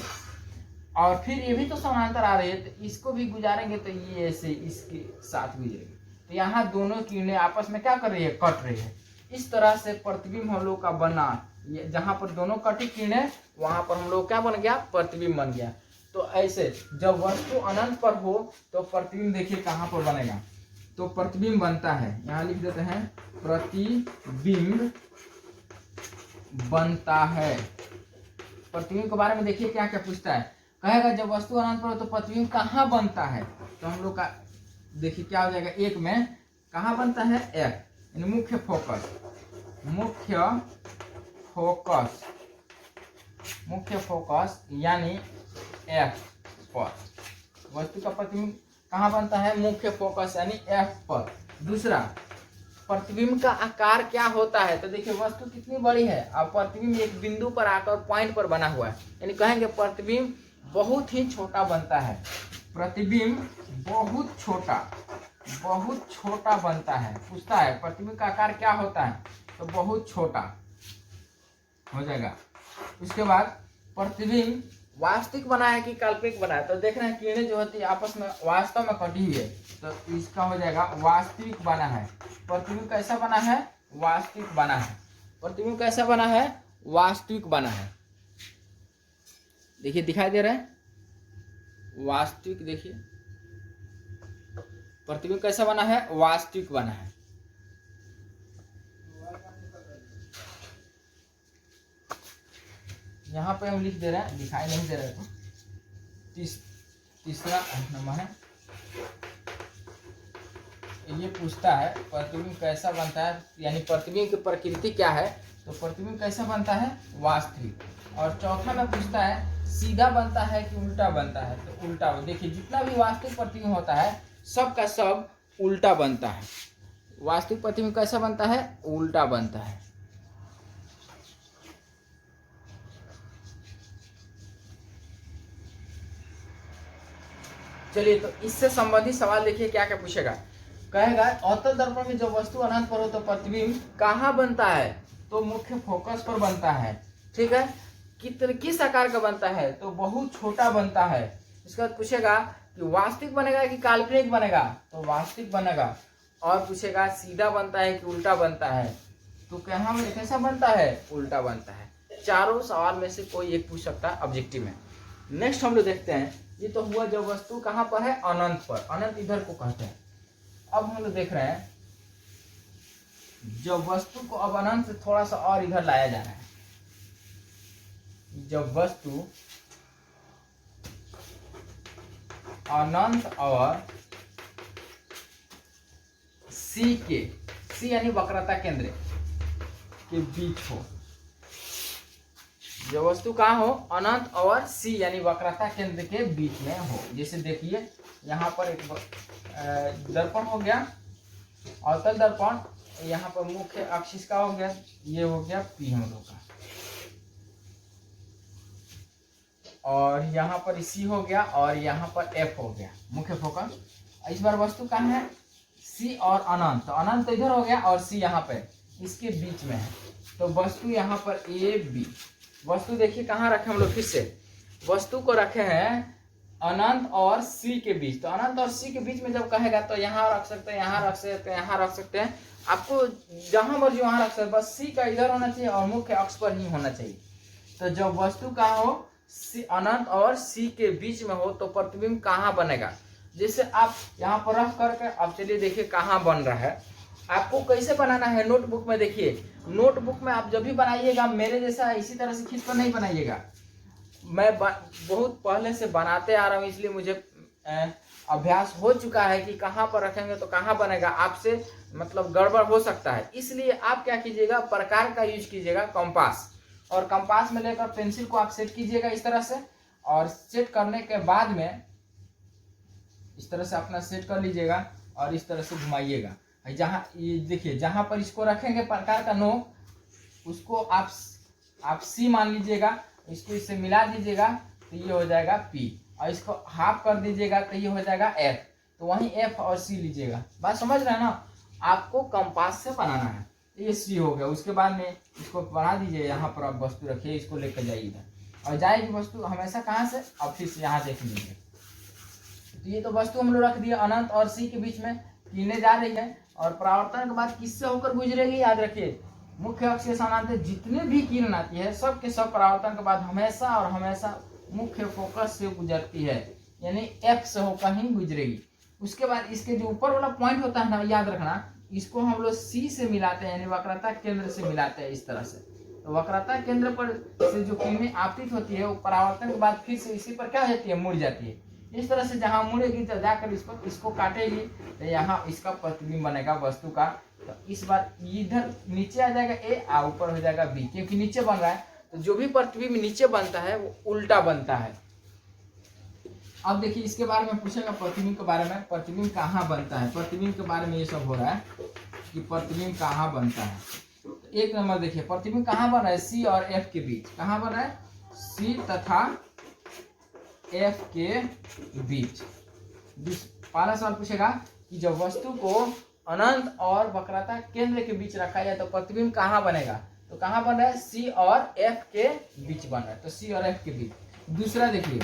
[SPEAKER 1] और फिर ये भी तो समानांतर आ रही है तो इसको भी गुजारेंगे तो ये ऐसे इसके साथ गुजरेगी। तो यहाँ दोनों किरणें आपस में क्या कर रही है, कट रही है। इस तरह से प्रतिबिंब हम लोग का बना, जहाँ पर दोनों कटी किरणें वहां पर हम लोग क्या बन गया, प्रतिबिंब बन गया। तो ऐसे जब वस्तु अनंत पर हो तो प्रतिबिंब देखिए कहाँ पर बनेगा, तो प्रतिबिंब बनता है, यहाँ लिख देते हैं प्रतिबिंब बनता है। प्रतिबिंब के बारे में देखिए क्या क्या पूछता है, कहेगा जब वस्तु अनंत पर हो तो प्रतिबिंब कहाँ बनता है, तो हम लोग का देखिए क्या हो जाएगा, एक में कहाँ बनता है, F यानी मुख्य फोकस, मुख्य फोकस यानी F पर वस्तु का प्रतिबिंब कहाँ बनता है, मुख्य फोकस यानी F पर। दूसरा प्रतिबिंब का आकार क्या होता है, तो देखिए वस्तु कितनी बड़ी है और प्रतिबिंब एक बिंदु पर आकर पॉइंट पर बना हुआ है, यानी कहेंगे प्रतिबिंब बहुत ही छोटा बनता है। प्रतिबिंब बहुत छोटा बनता है। पूछता है प्रतिबिंब का आकार क्या होता है, तो बहुत छोटा हो जाएगा। उसके बाद प्रतिबिंब वास्तविक बना है कि काल्पनिक बना है, तो देख रहे हैं किरणें जो होती है आपस में वास्तव में कटी हुई है, तो इसका हो जाएगा वास्तविक बना है। प्रतिबिंब कैसा बना है, वास्तविक बना है। प्रतिबिंब कैसा बना है, वास्तविक बना है। देखिए दिखाई दे रहा है वास्तविक, देखिए प्रतिबिंब कैसा बना है, वास्तविक बना है। यहाँ पे हम लिख दे रहे हैं, दिखाई नहीं दे रहे तो तीसरा नंबर है ये पूछता है प्रतिबिंब कैसा बनता है, यानी प्रतिबिंब की प्रकृति क्या है। तो प्रतिबिंब कैसा बनता है, वास्तविक। और चौथा में पूछता है सीधा बनता है कि उल्टा बनता है। तो उल्टा। देखिए जितना भी वास्तविक प्रतिबिंब होता है सब का सब उल्टा बनता है। वास्तविक प्रतिबिंब कैसा बनता है, उल्टा बनता है। चलिए, तो इससे संबंधित सवाल देखिए क्या क्या पूछेगा। कहेगा अवतल दर्पण में जब वस्तु अनंत पर हो तो प्रतिबिंब कहाँ बनता है। तो मुख्य फोकस पर बनता है। ठीक है, किस आकार का बनता है। तो बहुत छोटा बनता है। इसके बाद पूछेगा कि वास्तविक बनेगा कि काल्पनिक बनेगा। तो वास्तविक बनेगा। और पूछेगा सीधा बनता है कि उल्टा बनता है। तो कहाँ में कैसा बनता है, उल्टा बनता है। चारों सवाल में से कोई एक पूछ सकता है ऑब्जेक्टिव में। नेक्स्ट हम लोग देखते हैं, ये तो हुआ जब वस्तु कहाँ पर है, अनंत पर। अनंत इधर को कहते हैं। अब हम लोग देख रहे हैं जब वस्तु को अब अनंत से थोड़ा सा और इधर लाया जा रहा है। जब वस्तु अनंत और सी यानी वक्रता केंद्र के बीच हो। जो वस्तु कहाँ हो, अनंत और सी यानी वक्रता केंद्र के बीच में हो। जैसे देखिए यहाँ पर एक दर्पण हो गया, अवतल दर्पण। यहाँ पर मुख्य अक्ष का हो गया, ये हो गया पी हम लोग का। और यहाँ पर सी हो गया और यहाँ पर एफ हो गया मुख्य फोकस। इस बार वस्तु कहाँ है, सी और अनंत। तो अनंत तो इधर हो गया और सी यहाँ पे इसके बीच में है। तो वस्तु यहाँ पर ए बी। वस्तु देखिए कहाँ रखे हम लोग, फिर से वस्तु को रखे हैं अनंत और सी के बीच। तो अनंत और सी के बीच में जब कहेगा तो यहाँ रख सकते हैं, यहाँ रख सकते हैं, यहाँ रख सकते हैं। आपको जहां मर्जी वहां रख सकते हैं, बस सी का इधर होना चाहिए और मुख्य अक्ष पर ही होना चाहिए। तो जब वस्तु कहाँ हो, सी अनंत और सी के बीच में हो तो प्रतिबिंब कहाँ बनेगा। जैसे आप यहाँ पर रख करके अब चलिए देखिए कहाँ बन रहा है। आपको कैसे बनाना है, नोटबुक में देखिए। नोटबुक में आप जब भी बनाइएगा मेरे जैसा इसी तरह से खींच कर नहीं बनाइएगा। मैं बहुत पहले से बनाते आ रहा हूँ, इसलिए मुझे अभ्यास हो चुका है कि कहाँ पर रखेंगे तो कहाँ बनेगा। आपसे मतलब गड़बड़ हो सकता है, इसलिए आप क्या कीजिएगा, प्रकार का यूज कीजिएगा कंपास। और कंपास में लेकर पेंसिल को आप सेट कीजिएगा इस तरह से। और सेट करने के बाद में इस तरह से अपना सेट कर लीजिएगा और इस तरह से घुमाइएगा। जहाँ ये देखिए जहाँ पर इसको रखेंगे प्रकार का नोक, उसको आप सी मान लीजिएगा। इसको इससे मिला दीजिएगा तो ये हो जाएगा पी, और इसको हाफ कर दीजिएगा तो ये हो जाएगा एफ। तो वहीं एफ और सी लीजिएगा। बात समझ रहे हैं ना, आपको कंपास से बनाना है। ये सी हो गया। उसके बाद में इसको बढ़ा दीजिए, यहाँ पर आप वस्तु रखिए, इसको लेकर जाइए इधर और जाएगी वस्तु हमेशा कहाँ से, अब फिर से यहाँ देख लीजिए। तो ये तो वस्तु हम लोग रख दिया अनंत और सी के बीच में, किरणें जा रही है और परावर्तन के बाद किससे होकर गुजरेगी, याद रखिए मुख्य अक्ष के समानांतर जितने भी किरण आती है सब के सब परावर्तन के बाद हमेशा और हमेशा मुख्य फोकस से गुजरती है, यानी एफ से होकर ही गुजरेगी। उसके बाद इसके जो ऊपर वाला पॉइंट होता है ना, याद रखना, इसको हम लोग सी से मिलाते हैं, यानी वक्रता केंद्र से मिलाते हैं इस तरह से। तो वक्रता केंद्र पर से जो किरणें आपतित होती है वो परावर्तन के बाद फिर से इसी पर क्या हो जाती है, मुड़ जाती है। इस तरह से जहाँ मुड़ेगी तो जाकर इसको काटेगी तो यहाँ इसका प्रतिबिंब बनेगा वस्तु का। तो इस बार इधर नीचे आ जाएगा ए, आ ऊपर हो जाएगा बी, क्योंकि नीचे बन रहा है। तो जो भी प्रतिबिंब नीचे बनता है वो उल्टा बनता है। अब देखिए इसके बारे में पूछेगा, प्रतिबिंब के बारे में, प्रतिबिंब कहाँ बनता है, प्रतिबिंब के बारे में ये सब हो रहा है कि प्रतिबिंब कहाँ बनता है। तो एक नंबर देखिए प्रतिबिंब कहाँ बन रहा है, सी और एफ के बीच। कहाँ बन रहा है, सी तथा एफ के बीच। पहला सवाल पूछेगा कि जब वस्तु को अनंत और वक्रता केंद्र के बीच रखा जाए तो प्रतिबिंब कहाँ बनेगा। तो कहाँ बन रहा है, सी और एफ के बीच बन रहा है। तो सी और एफ के बीच। दूसरा देखिए,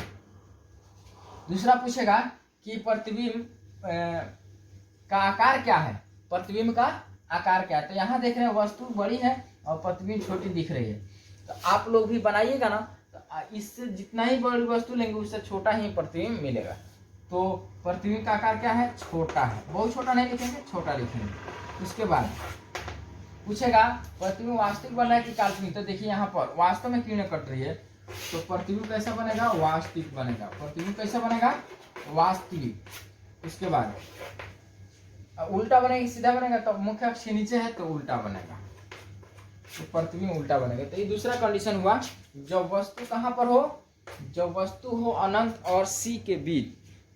[SPEAKER 1] दूसरा पूछेगा कि प्रतिबिंब का आकार क्या है, प्रतिबिंब का आकार क्या है। तो यहाँ देख रहे हैं वस्तु बड़ी है और प्रतिबिंब छोटी दिख रही है। तो आप लोग भी बनाइएगा ना, तो इससे जितना ही बड़ी वस्तु लेंगे उससे छोटा ही प्रतिबिंब मिलेगा। तो प्रतिबिंब का आकार क्या है, छोटा है। बहुत छोटा नहीं लिखेंगे, छोटा लिखेंगे। उसके बाद पूछेगा प्रतिबिंब वास्तविक बन रहा है कि काल्पनिक। तो देखिए यहाँ पर वास्तव में किरणें कट रही है, तो प्रतिबिंब कैसा बनेगा, वास्तविक बनेगा। प्रतिबिंब कैसा बनेगा, वास्तविक। उसके बाद उल्टा बनेगा सीधा बनेगा, तो मुख्य अक्ष के नीचे है तो उल्टा बनेगा, तो प्रतिबिंब उल्टा बनेगा। तो ये दूसरा कंडीशन हुआ। जब वस्तु कहाँ पर हो, जब वस्तु हो अनंत और सी के बीच,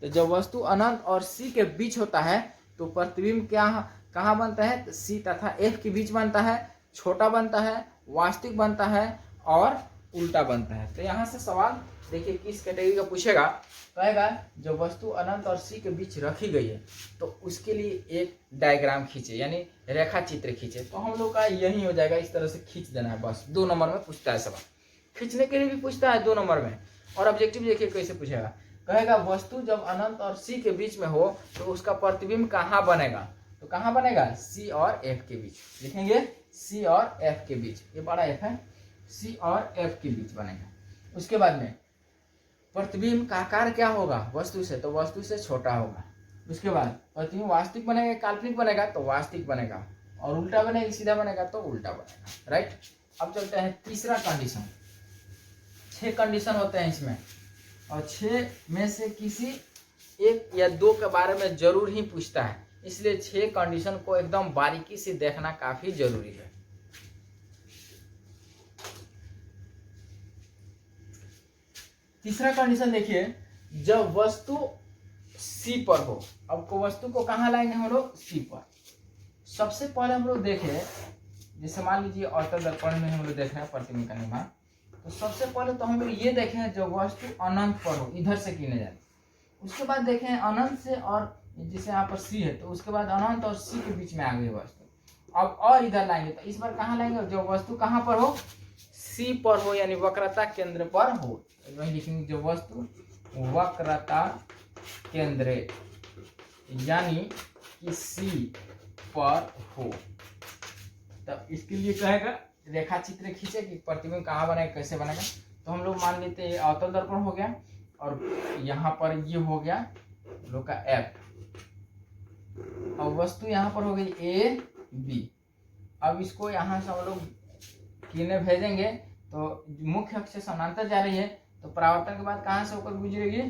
[SPEAKER 1] तो जब वस्तु अनंत और सी के बीच होता है तो प्रतिबिंब क्या कहाँ बनता है, तो सी तथा एफ के बीच बनता है, छोटा बनता है, वास्तविक बनता है और उल्टा बनता है। तो यहाँ से सवाल देखिए किस कैटेगरी का पूछेगा, कहेगा जब वस्तु अनंत और सी के बीच रखी गई है तो उसके लिए एक डायग्राम खींचे, यानी रेखा चित्र खींचे। तो हम लोग का यही हो जाएगा, इस तरह से खींच देना है बस। 2 नंबर में पूछता है सवाल, खींचने के लिए भी पूछता है 2 नंबर में। और ऑब्जेक्टिव देखिए कैसे पूछेगा, कहेगा वस्तु जब अनंत और सी के बीच में हो तो उसका प्रतिबिंब कहाँ बनेगा, तो कहाँ बनेगा, सी और एफ के बीच। लिखेंगे सी और एफ के बीच, ये बड़ा एफ है, सी और एफ के बीच बनेगा। उसके बाद में प्रतिबिंब का आकार क्या होगा, वस्तु से, तो वस्तु से छोटा होगा। उसके बाद प्रतिबिंब वास्तविक बनेगा काल्पनिक बनेगा, तो वास्तविक बनेगा, और उल्टा बनेगा सीधा बनेगा तो उल्टा बनेगा। राइट। अब चलते हैं तीसरा कंडीशन। 6 कंडीशन होते हैं इसमें, और 6 में से किसी 1 या 2 के बारे में जरूर ही पूछता है, इसलिए 6 कंडीशन को एकदम बारीकी से देखना काफी जरूरी है। तीसरा कंडीशन देखिए, जब वस्तु सी पर हो। अब को वस्तु को कहाँ लाएंगे हम लोग, सी पर। सबसे पहले हम लोग देखें, जैसे मान लीजिए अवतल दर्पण में हम लोग देख रहे हैं प्रतिबिंब का निर्माण, तो सबसे पहले तो हम लोग ये देखें जब वस्तु अनंत पर हो, इधर से गिने जाए। उसके बाद देखें अनंत से, और जैसे यहाँ पर सी है तो उसके बाद अनंत और सी के बीच में आ गई वस्तु। अब और इधर लाएंगे तो इस बार कहाँ लाएंगे, जो वस्तु कहाँ पर हो, सी पर हो, यानी वक्रता केंद्र पर हो। वही लिखेंगे जो वस्तु वक्रता केंद्र यानी कि सी पर हो। तब इसके लिए कहेगा रेखा चित्र खींचे कि प्रतिबिंब कहाँ बनेगा, कैसे बनेगा। तो हम लोग मान लेते हैं अवतल दर्पण हो गया, और यहाँ पर ये हो गया लोग का एफ, और वस्तु यहाँ पर हो गई ए बी। अब इसको यहाँ से हम लोग किरणें भेजेंगे, तो मुख्य अक्ष से समानांतर जा रही है, तो परावर्तन के बाद कहाँ से होकर गुजरेगी,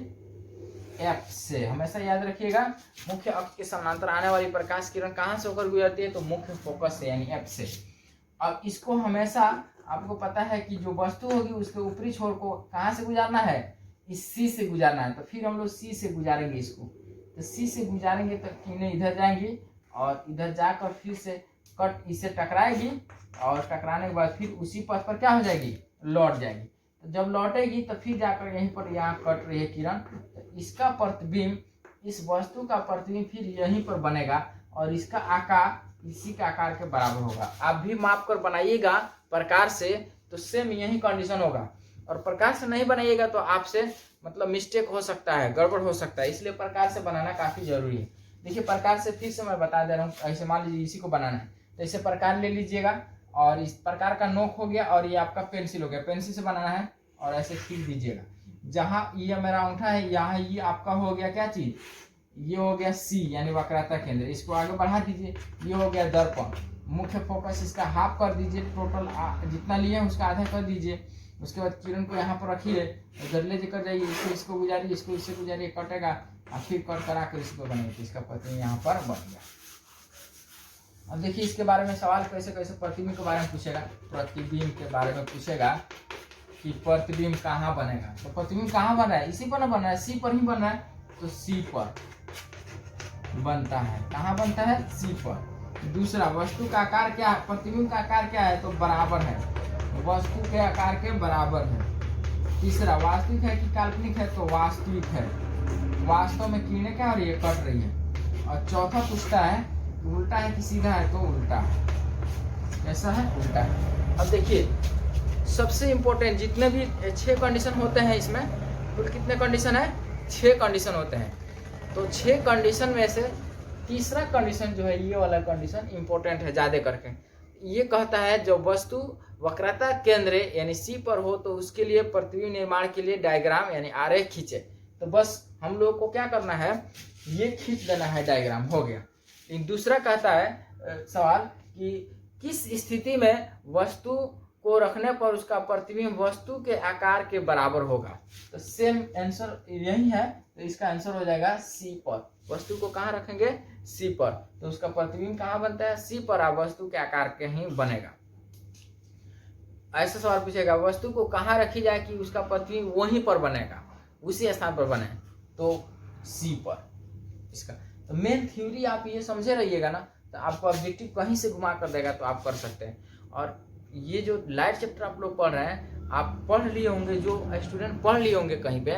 [SPEAKER 1] एफ से। हमेशा याद रखिएगा, मुख्य अक्ष के समानांतर आने वाली प्रकाश किरण कहाँ से होकर गुजरती है, तो मुख्य फोकस से यानी एफ से। अब इसको हमेशा आपको पता है कि जो वस्तु होगी उसके ऊपरी छोर को कहाँ से गुजारना है, इस सी से गुजारना है। तो फिर हम लोग सी से गुजारेंगे इसको, तो सी से गुजारेंगे तो किरणें इधर जाएंगी, और इधर जाकर फिर से कट इससे टकराएगी, और टकराने के बाद फिर उसी पथ पर क्या हो जाएगी, लौट जाएगी। तो जब लौटेगी तो फिर जाकर यहीं पर यहाँ कट रही है किरण, तो इसका प्रतिबिंब, इस वस्तु का प्रतिबिंब फिर यहीं पर बनेगा, और इसका आकार इसी के आकार के बराबर होगा। आप भी माप कर बनाइएगा प्रकार से, तो सेम यही कंडीशन होगा। और प्रकार से नहीं बनाइएगा तो आपसे मतलब मिस्टेक हो सकता है, गड़बड़ हो सकता है, इसलिए प्रकार से बनाना काफी जरूरी है। देखिए प्रकार से फिर से मैं बता दे रहा हूँ। ऐसे मान लीजिए इसी को बनाना है, तो ऐसे प्रकार ले लीजिएगा, और इस प्रकार का नोक हो गया, और ये आपका पेंसिल हो गया, पेंसिल से बनाना है, और ऐसे खींच दीजिएगा। जहाँ ये मेरा अंगूठा है, यहाँ ये आपका हो गया क्या चीज, ये हो गया सी यानी वक्रता केंद्र। इसको आगे बढ़ा दीजिए, ये हो गया दर्पण। मुख्य फोकस इसका हाफ कर दीजिए, टोटल जितना लिए उसका आधा कर दीजिए। उसके बाद किरण को यहाँ पर रखिए, इधर ले लेकर जाइए, इसको गुजारिए, इसको इससे गुजारिए, कटेगा, और फिर कट करा कर इसको बनाइए, तो इसका प्रतिबिंब यहाँ पर बन गया। अब देखिए इसके बारे में सवाल कैसे कैसे प्रतिबिंब के बारे में पूछेगा। प्रतिबिंब के बारे में पूछेगा कि प्रतिबिंब कहाँ बनेगा, तो प्रतिबिंब कहाँ बन रहा है, इसी पर ना बन रहा है, सी पर ही बन रहा है, तो सी पर बनता है। कहाँ बनता है, सी पर। दूसरा, वस्तु का आकार क्या है, प्रतिबिंब का आकार क्या है, तो बराबर है, वस्तु के आकार के बराबर है। तीसरा, वास्तविक है कि काल्पनिक है, तो वास्तविक है, वास्तव में किरणें क्या हो रही है, कट रही है। और चौथा पूछता है उल्टा है कि सीधा है, तो उल्टा है। कैसा है, उल्टा है। अब देखिए सबसे इंपॉर्टेंट, जितने भी 6 कंडीशन होते हैं इसमें, कुल कितने कंडीशन है, 6 कंडीशन होते हैं। तो 6 कंडीशन में से तीसरा कंडीशन जो है, ये वाला कंडीशन इंपॉर्टेंट है ज्यादा करके। ये कहता है जब वस्तु वक्रता केंद्र यानी सी पर हो तो उसके लिए प्रतिबिंब निर्माण के लिए डायग्राम यानी आरेख खींचे। तो बस हम लोग को क्या करना है, ये खींच देना है, डायग्राम हो गया। दूसरा कहता है सवाल कि किस स्थिति में वस्तु को रखने पर उसका प्रतिबिंब वस्तु के आकार के बराबर होगा। तो सेम आंसर यही है, तो इसका आंसर हो जाएगा सी पर। वस्तु को कहाँ रखेंगे? सी पर, तो उसका प्रतिबिंब कहाँ बनता है? सी पर, आप वस्तु के आकार के ही बनेगा। ऐसा सवाल पूछेगा वस्तु को कहाँ रखी जाए कि उसका प्रतिबिंब वहीं पर बनेगा, उसी स्थान पर बने, तो सी पर इसका। तो मेन थ्योरी आप ये समझे रहिएगा ना, तो आपको ऑब्जेक्टिव कहीं से घुमा कर देगा तो आप कर सकते हैं। और ये जो लाइट चैप्टर आप लोग पढ़ रहे हैं, आप पढ़ लिए होंगे, जो स्टूडेंट पढ़ लिए होंगे कहीं पे,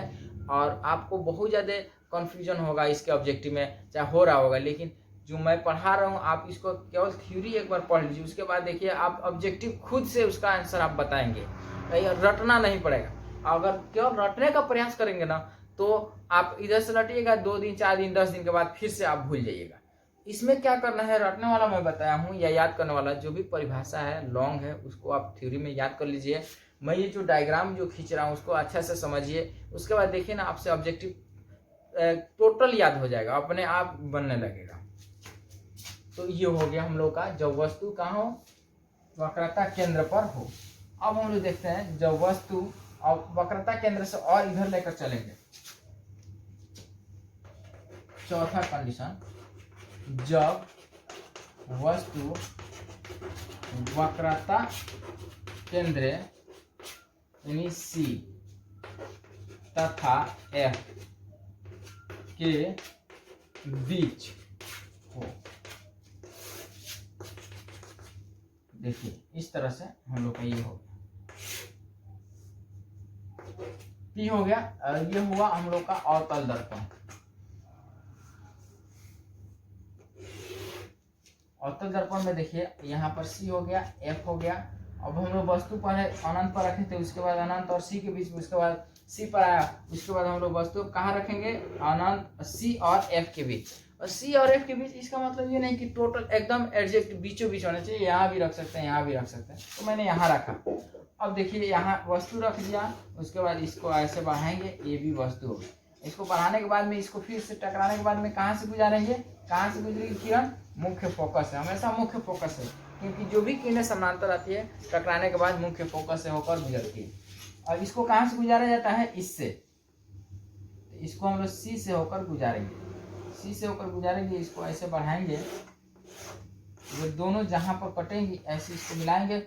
[SPEAKER 1] और आपको बहुत ज़्यादा कन्फ्यूजन होगा इसके ऑब्जेक्टिव में, चाहे हो रहा होगा, लेकिन जो मैं पढ़ा रहा हूँ आप इसको केवल थ्योरी एक बार पढ़ लीजिए, उसके बाद देखिए आप ऑब्जेक्टिव खुद से उसका आंसर आप बताएंगे, रटना नहीं पड़ेगा। अगर केवल रटने का प्रयास करेंगे ना, तो आप इधर से रटिएगा, 2 दिन 4 दिन 10 दिन के बाद फिर से आप भूल जाइएगा। इसमें क्या करना है, रटने वाला मैं बताया हूँ, या याद करने वाला जो भी परिभाषा है लॉन्ग है, उसको आप थ्योरी में याद कर लीजिए। मैं ये जो डायग्राम जो खींच रहा हूँ उसको अच्छा से समझिए, उसके बाद देखिए ना आपसे ऑब्जेक्टिव टोटल याद हो जाएगा, अपने आप बनने लगेगा। तो ये हो गया हम लोग का, जब वस्तु कहाँ हो? वक्रता केंद्र पर हो। अब हम लोग देखते हैं जब वस्तु अब वक्रता केंद्र से और इधर लेकर चलेंगे। चौथा कंडीशन, जब वस्तु वक्रता केंद्र यानी सी तथा एफ के बीच हो। देखिए इस तरह से हम लोग का ये हो गया, पी हो गया, ये हुआ हम लोग का अवतल दर्पण। अवतल दर्पण में देखिए यहाँ पर सी हो गया, एफ हो गया। अब हम लोग वस्तु पर अनंत पर रखे थे, उसके बाद अनंत और सी के बीच में, उसके बाद सी पर आया, उसके बाद हम लोग वस्तु कहाँ रखेंगे? अनंत, सी और एफ के बीच। और सी और एफ के बीच इसका मतलब ये नहीं कि टोटल एकदम एग्जैक्ट बीचों बीच होना चाहिए, यहाँ भी रख सकते हैं, यहाँ भी रख सकते हैं, तो मैंने यहाँ रखा। अब देखिए यहाँ वस्तु रख दिया, उसके बाद इसको ऐसे बढ़ाएंगे, ये भी वस्तु होगी। इसको बढ़ाने के बाद में इसको फिर से टकराने के बाद में कहाँ से गुजारेंगे? कहाँ से गुजरेगी किरण? मुख्य फोकस है, हमेशा मुख्य फोकस है, क्योंकि जो भी किरणें समानांतर आती है टकराने के बाद मुख्य फोकस से होकर गुजरती है। और इसको कहाँ से गुजारा जाता है? इससे। तो इसको हम लोग सी से होकर गुजारेंगे, सी से होकर गुजारेंगे, इसको ऐसे बढ़ाएंगे, ये दोनों जहाँ पर कटेंगी ऐसे इसको मिलाएंगे,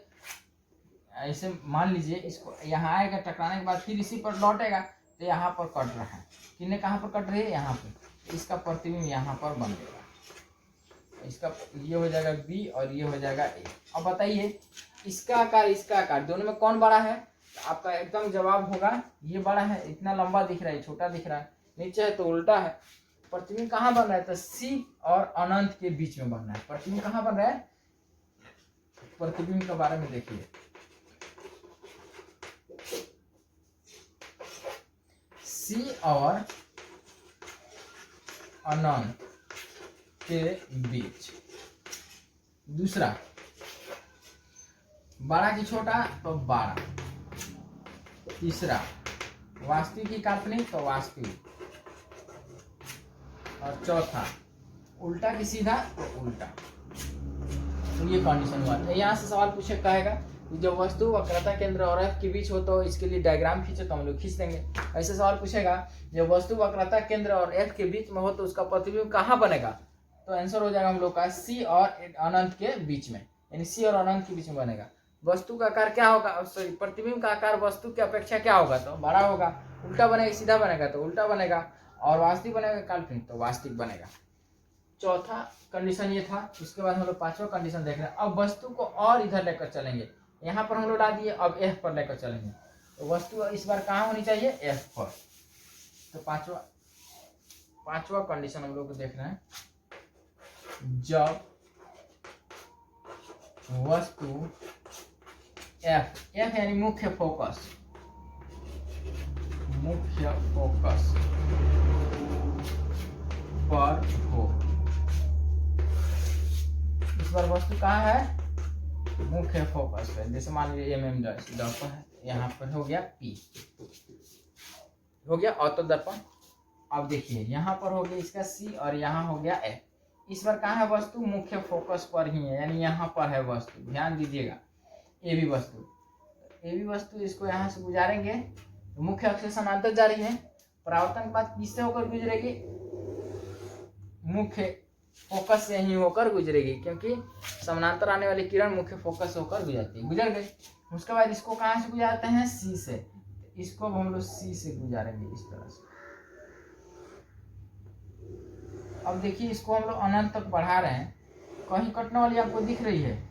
[SPEAKER 1] ऐसे मान लीजिए इसको यहाँ आएगा, टकराने के बाद फिर इसी पर लौटेगा, तो यहाँ पर कट रहा है, किरणें कहाँ पर कट रही है? यहाँ पर। इसका प्रतिबिंब यहाँ पर बन जाएगा, इसका ये हो जाएगा बी और ये हो जाएगा ए। अब बताइए इसका आकार इसका आकार दोनों में कौन बड़ा है? तो आपका एकदम जवाब होगा ये बड़ा है, इतना लंबा दिख रहा है, छोटा दिख रहा है, नीचे है तो उल्टा है। प्रतिबिंब कहाँ बन रहा है? तो सी और अनंत के बीच में बन रहा है। प्रतिबिंब कहाँ बन रहा है? प्रतिबिंब के बारे में देखिए, सी और अनंत के बीच। दूसरा, बड़ा की छोटा तो बड़ा। तीसरा, वास्तविक की काल्पनिक तो वास्तविक। और चौथा, उल्टा की सीधा तो उल्टा। तो ये कंडीशन हुआ। तो यहाँ से सवाल पूछे कहेगा जब वस्तु वक्रता केंद्र और एफ के बीच हो तो इसके लिए डायग्राम खींचे, तो हम लोग खींच देंगे। ऐसे सवाल पूछेगा जब वस्तु वक्रता केंद्र और एफ के बीच में हो तो उसका प्रतिबिंब कहाँ बनेगा? तो आंसर हो जाएगा हम लोग का सी और अनंत के बीच में, यानी सी और अनंत के बीच में बनेगा। वस्तु का आकार क्या होगा? सॉरी, प्रतिबिंब का आकार वस्तु की अपेक्षा क्या होगा? तो बड़ा होगा। उल्टा बनेगा, सीधा बनेगा तो उल्टा बनेगा, और वास्तविक बनेगा काल्पनिक तो वास्तविक बनेगा। चौथा कंडीशन ये था। उसके बाद हम लोग पांचवा कंडीशन देख रहे हैं। अब वस्तु को और इधर लेकर चलेंगे, यहाँ पर हम लोग ला दिए, अब एफ पर लेकर चलेंगे। तो वस्तु इस बार कहाँ होनी चाहिए? एफ पर। तो पांचवा कंडीशन हम लोग को देख रहे हैं, जब वस्तु एफ यानी मुख्य फोकस पर हो। इस बार वस्तु कहाँ है? मुख्य फोकस है। जैसे मान लीजिए दर्पण है, यहाँ पर हो गया P, हो गया अवतल दर्पण। अब देखिए यहाँ पर हो गया इसका C और यहाँ हो गया F। इस बार कहाँ है वस्तु? मुख्य फोकस पर ही है, यानी यहाँ पर है वस्तु। ध्यान दीजिएगा, ये भी वस्तु। ए बी वस्तु इसको यहाँ से गुजारेंगे तो मुख्य अक्ष से समांतर जा रही है, परावर्तन के बाद किससे होकर गुजरेगी, मुख्य फोकस से ही होकर गुजरेगी, क्योंकि समानांतर आने वाली किरण मुख्य फोकस से होकर गुजरती है। गुजर गई, उसके बाद इसको कहाँ से गुजारते हैं, सी से, इसको हम लोग सी से गुजारेंगे इस तरह से। अब देखिए इसको हम लोग अनंत तक बढ़ा रहे हैं, कहीं कटने वाली आपको दिख रही है,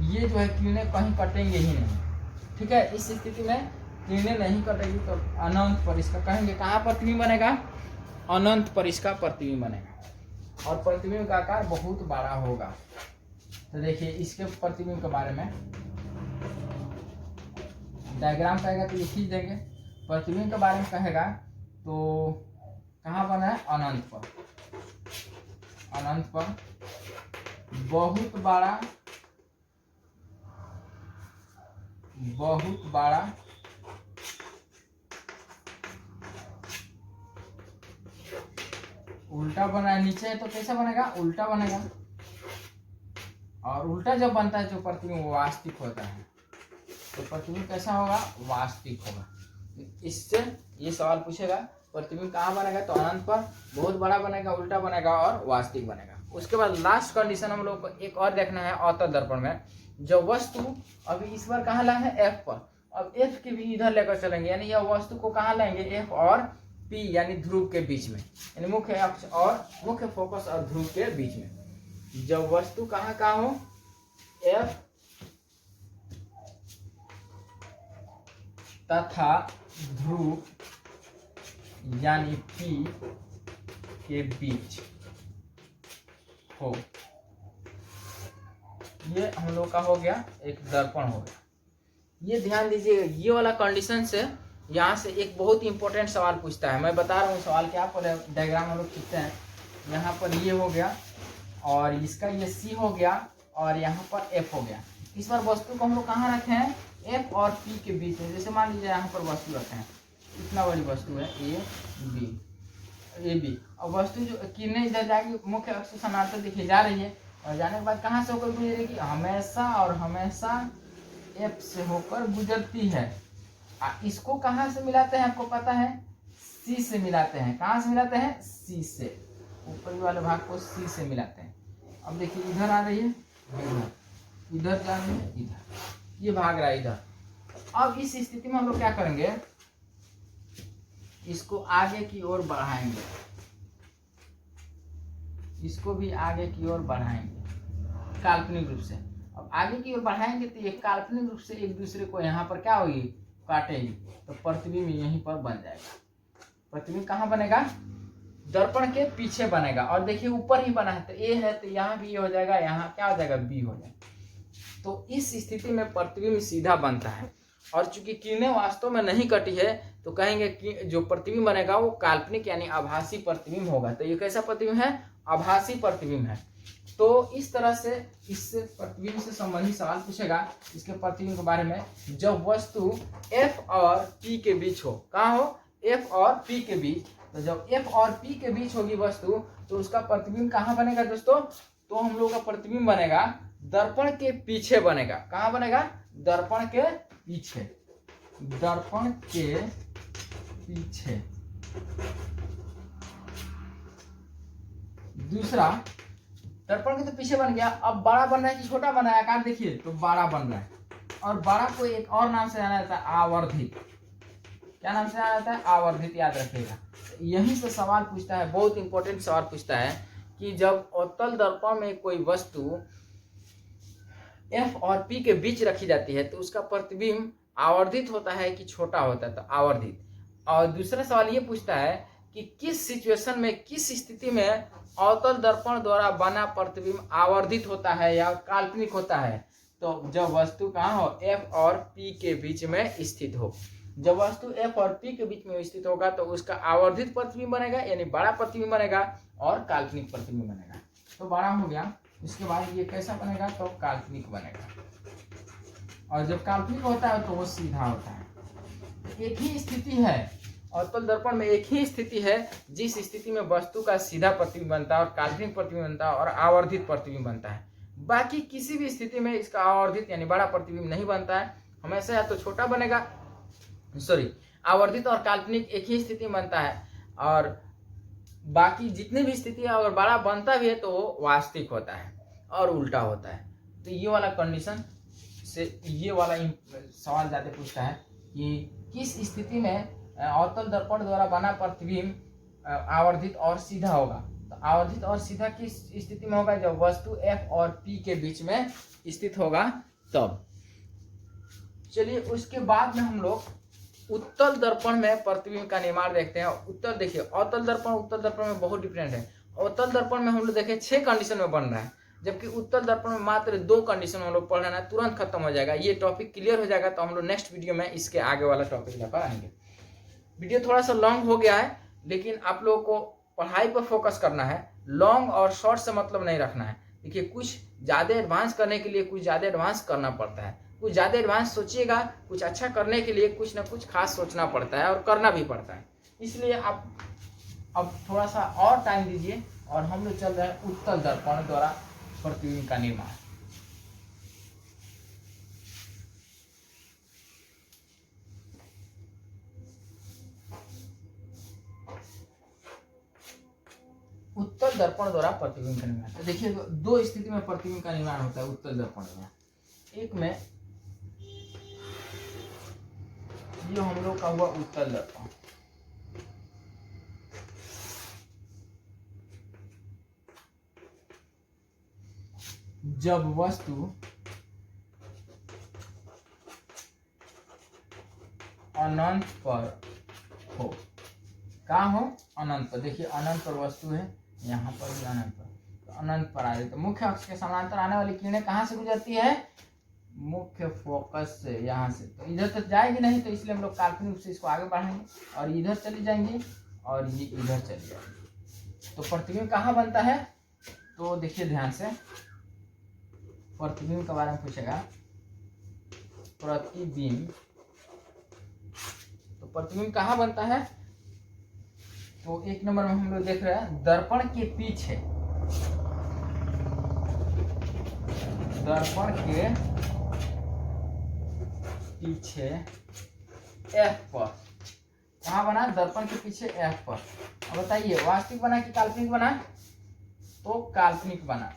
[SPEAKER 1] ये जो है किरणें कहीं कटेंगे ही नहीं, ठीक है। इस स्थिति में किरणें नहीं कटेगी तो अनंत पर इसका कहेंगे, कहाँ प्रतिबिंब बनेगा, अनंत पर इसका प्रतिबिंब बनेगा और प्रतिबिंब का आकार बहुत बड़ा होगा। तो देखिए इसके प्रतिबिंब के बारे में डायग्राम कहेगा तो ये खींच देंगे, प्रतिबिंब के बारे में कहेगा तो कहाँ बना है, अनंत पर, अनंत पर बहुत बड़ा, बहुत बड़ा उल्टा बना है, नीचे है तो कैसा बनेगा, उल्टा बनेगा, और उल्टा जब बनता है जो प्रतिबिंब वास्तविक होता है तो प्रतिबिंब कैसा होगा, वास्तविक होगा। इससे ये सवाल पूछेगा प्रतिबिंब कहाँ बनेगा, तो अनंत पर, बहुत बड़ा बनेगा, उल्टा बनेगा और वास्तविक बनेगा। उसके बाद लास्ट कंडीशन हम लोग को एक और देखना है अवतल दर्पण में, जो वस्तु अभी इस बार कहाँ लाए हैं, एफ पर, अब एफ के भी इधर लेकर चलेंगे, यानी यह वस्तु को कहाँ लाएंगे, एफ और पी यानी ध्रुव के बीच में, यानी मुख्य अक्ष और मुख्य फोकस और ध्रुव के बीच में। जब वस्तु कहाँ कहाँ हो, एफ तथा ध्रुव यानी पी के बीच हो, ये हम लोग का हो गया एक दर्पण हो गया। ये ध्यान दीजिए, ये वाला कंडीशन से यहाँ से एक बहुत इंपॉर्टेंट सवाल पूछता है, मैं बता रहा हूँ सवाल क्या, पर डायग्राम हम लोग खींचते हैं, यहाँ पर ये हो गया और इसका ये सी हो गया और यहाँ पर एफ हो गया। इस बार वस्तु को हम लोग कहाँ रखे हैं, एफ और पी के बीच में, जैसे मान लीजिए यहाँ पर वस्तु रखे हैं, इतना बड़ी वस्तु है ए बी, और वस्तु जो किरणें इधर जाएगी मुख्य अक्ष से समांतर दिखी जा रही है, और जाने के बाद कहाँ से होकर गुजरेगी, हमेशा और हमेशा एफ से होकर गुजरती है। इसको कहाँ से मिलाते हैं आपको पता है, सी से मिलाते हैं, कहाँ से मिलाते हैं, सी से, ऊपरी वाले भाग को सी से मिलाते हैं। अब देखिए इधर आ रही है, इधर जा रही है, इधर ये भाग रहा है इधर। अब इस स्थिति में हम लोग क्या करेंगे, इसको आगे की ओर बढ़ाएंगे, इसको भी आगे की ओर बढ़ाएंगे काल्पनिक रूप से। अब आगे की ओर बढ़ाएंगे तो ये काल्पनिक रूप से एक दूसरे को यहाँ पर क्या होगी, काटेगी, तो प्रतिबिंब यहीं पर बन जाएगा। प्रतिबिंब कहाँ बनेगा, दर्पण के पीछे बनेगा, और देखिए ऊपर ही बना है तो ए है तो यहाँ भी हो जाएगा, यहाँ क्या हो जाएगा, बी हो जाएगा। तो इस स्थिति में प्रतिबिंब सीधा बनता है, और चूंकि किरणें वास्तव में नहीं कटी है तो कहेंगे कि जो प्रतिबिंब बनेगा वो काल्पनिक यानी आभासी प्रतिबिंब होगा। तो ये कैसा प्रतिबिंब है, आभासी प्रतिबिंब है। तो इस तरह से इससे प्रतिबिंब से संबंधित सवाल पूछेगा, इसके प्रतिबिंब के बारे में। जब वस्तु F और P के बीच हो, कहाँ हो, F और P के बीच, तो जब F और P के बीच होगी वस्तु तो उसका प्रतिबिंब कहाँ बनेगा दोस्तों, तो हम लोग का प्रतिबिंब बनेगा दर्पण के पीछे बनेगा। कहाँ बनेगा, दर्पण के पीछे, दर्पण के पीछे। दूसरा, दर्पण के तो पीछे बन गया, अब बड़ा बन रहा है कि छोटा बन रहा है, आकार देखिए तो बड़ा बन रहा है, और बड़ा को एक और नाम से जाना जाता है, आवर्धित। क्या नाम से जाना जाता है, आवर्धित, याद रखिएगा। यहीं से सवाल पूछता है, बहुत इंपॉर्टेंट सवाल पूछता है कि जब अवतल दर्पण में कोई वस्तु F और P के बीच रखी जाती है तो उसका प्रतिबिंब आवर्धित होता है कि छोटा होता है, तो आवर्धित। और दूसरा सवाल ये पूछता है कि किस सिचुएशन में, किस स्थिति में अवतल दर्पण द्वारा बना प्रतिबिंब आवर्धित होता है या काल्पनिक होता है, तो जब वस्तु कहाँ हो, F और P के बीच में स्थित हो। जब वस्तु F और P के बीच में स्थित होगा तो उसका आवर्धित प्रतिबिंब बनेगा यानी बड़ा प्रतिबिंब बनेगा, और काल्पनिक प्रतिबिंब बनेगा। तो बड़ा हो गया, इसके बाद ये कैसा बनेगा, तो काल्पनिक बनेगा। और जब काल्पनिक होता है तो वो सीधा होता है। एक ही स्थिति है अवतल दर्पण में, एक ही स्थिति है जिस स्थिति में वस्तु का सीधा प्रतिबिंब बनता है और काल्पनिक प्रतिबिंब बनता है और आवर्धित प्रतिबिंब बनता है। बाकी किसी भी स्थिति में इसका आवर्धित यानी बड़ा प्रतिबिंब नहीं बनता है, हमेशा या तो छोटा बनेगा, आवर्धित और काल्पनिक एक ही स्थिति में बनता है, और बाकी जितनी भी स्थिति है अगर बड़ा बनता भी है तो वो वास्तविक होता है और उल्टा होता है। तो ये वाला कंडीशन से ये वाला सवाल ज़्यादा पूछता है कि किस स्थिति में अवतल दर्पण द्वारा बना प्रतिबिंब आवर्धित और सीधा होगा। तो आवर्धित और सीधा किस स्थिति में होगा, जब वस्तु F और P के बीच में स्थित होगा तब। चलिए उसके बाद में हम लोग उत्तल दर्पण में प्रतिबिंब का निर्माण देखते हैं। उत्तल देखिए, अवतल दर्पण उत्तल दर्पण में बहुत डिफरेंट है। अवतल दर्पण में हम लोग देखें 6 कंडीशन में बन रहा है, जबकि उत्तल दर्पण में मात्र 2 कंडीशन हम लोग पढ़ रहे हैं, तुरंत खत्म हो जाएगा। ये टॉपिक क्लियर हो जाएगा तो हम लोग नेक्स्ट वीडियो में इसके आगे वाला टॉपिक लेकर आएंगे। वीडियो थोड़ा सा लॉन्ग हो गया है, लेकिन आप लोगों को पढ़ाई पर फोकस करना है, लॉन्ग और शॉर्ट से मतलब नहीं रखना है। देखिए कुछ ज़्यादा एडवांस करने के लिए कुछ ज़्यादा एडवांस करना पड़ता है, कुछ ज़्यादा एडवांस सोचिएगा, कुछ अच्छा करने के लिए कुछ ना कुछ खास सोचना पड़ता है और करना भी पड़ता है। इसलिए आप अब थोड़ा सा और टाइम दीजिए और हम लोग चल रहे हैं उत्तल दर्पण द्वारा प्रतिबिंब का निर्माण। उत्तल दर्पण द्वारा प्रतिबिंब का निर्माण, तो देखिए 2 स्थिति में प्रतिबिंब का निर्माण होता है उत्तल दर्पण द्वारा। एक में ये हम लोग का हुआ उत्तल दर्पण, जब वस्तु अनंत पर हो, कहाँ हो, अनंत पर। देखिए अनंत पर वस्तु है, यहाँ पर भी अनंत पर, तो अनंत पर आ रही, तो मुख्य अक्ष के समांतर आने वाली किरणें कहाँ से गुजरती है, मुख्य फोकस से, यहाँ से। तो इधर तक जाएगी नहीं, तो इसलिए हम लोग काल्पनिक रूप से इसको आगे बढ़ाएंगे और इधर चली जाएंगी और ये इधर चली जाएगी। तो प्रतिबिंब कहाँ बनता है, तो देखिए ध्यान से, प्रतिबिंब के बारे में पूछेगा, प्रतिबिंब, तो प्रतिबिंब कहाँ बनता है, तो 1 नंबर में हम लोग देख रहे हैं दर्पण के पीछे, दर्पण के पीछे F पर। कहाँ बना, दर्पण के पीछे F पर। अब बताइए वास्तविक बना कि काल्पनिक बना, तो काल्पनिक बना।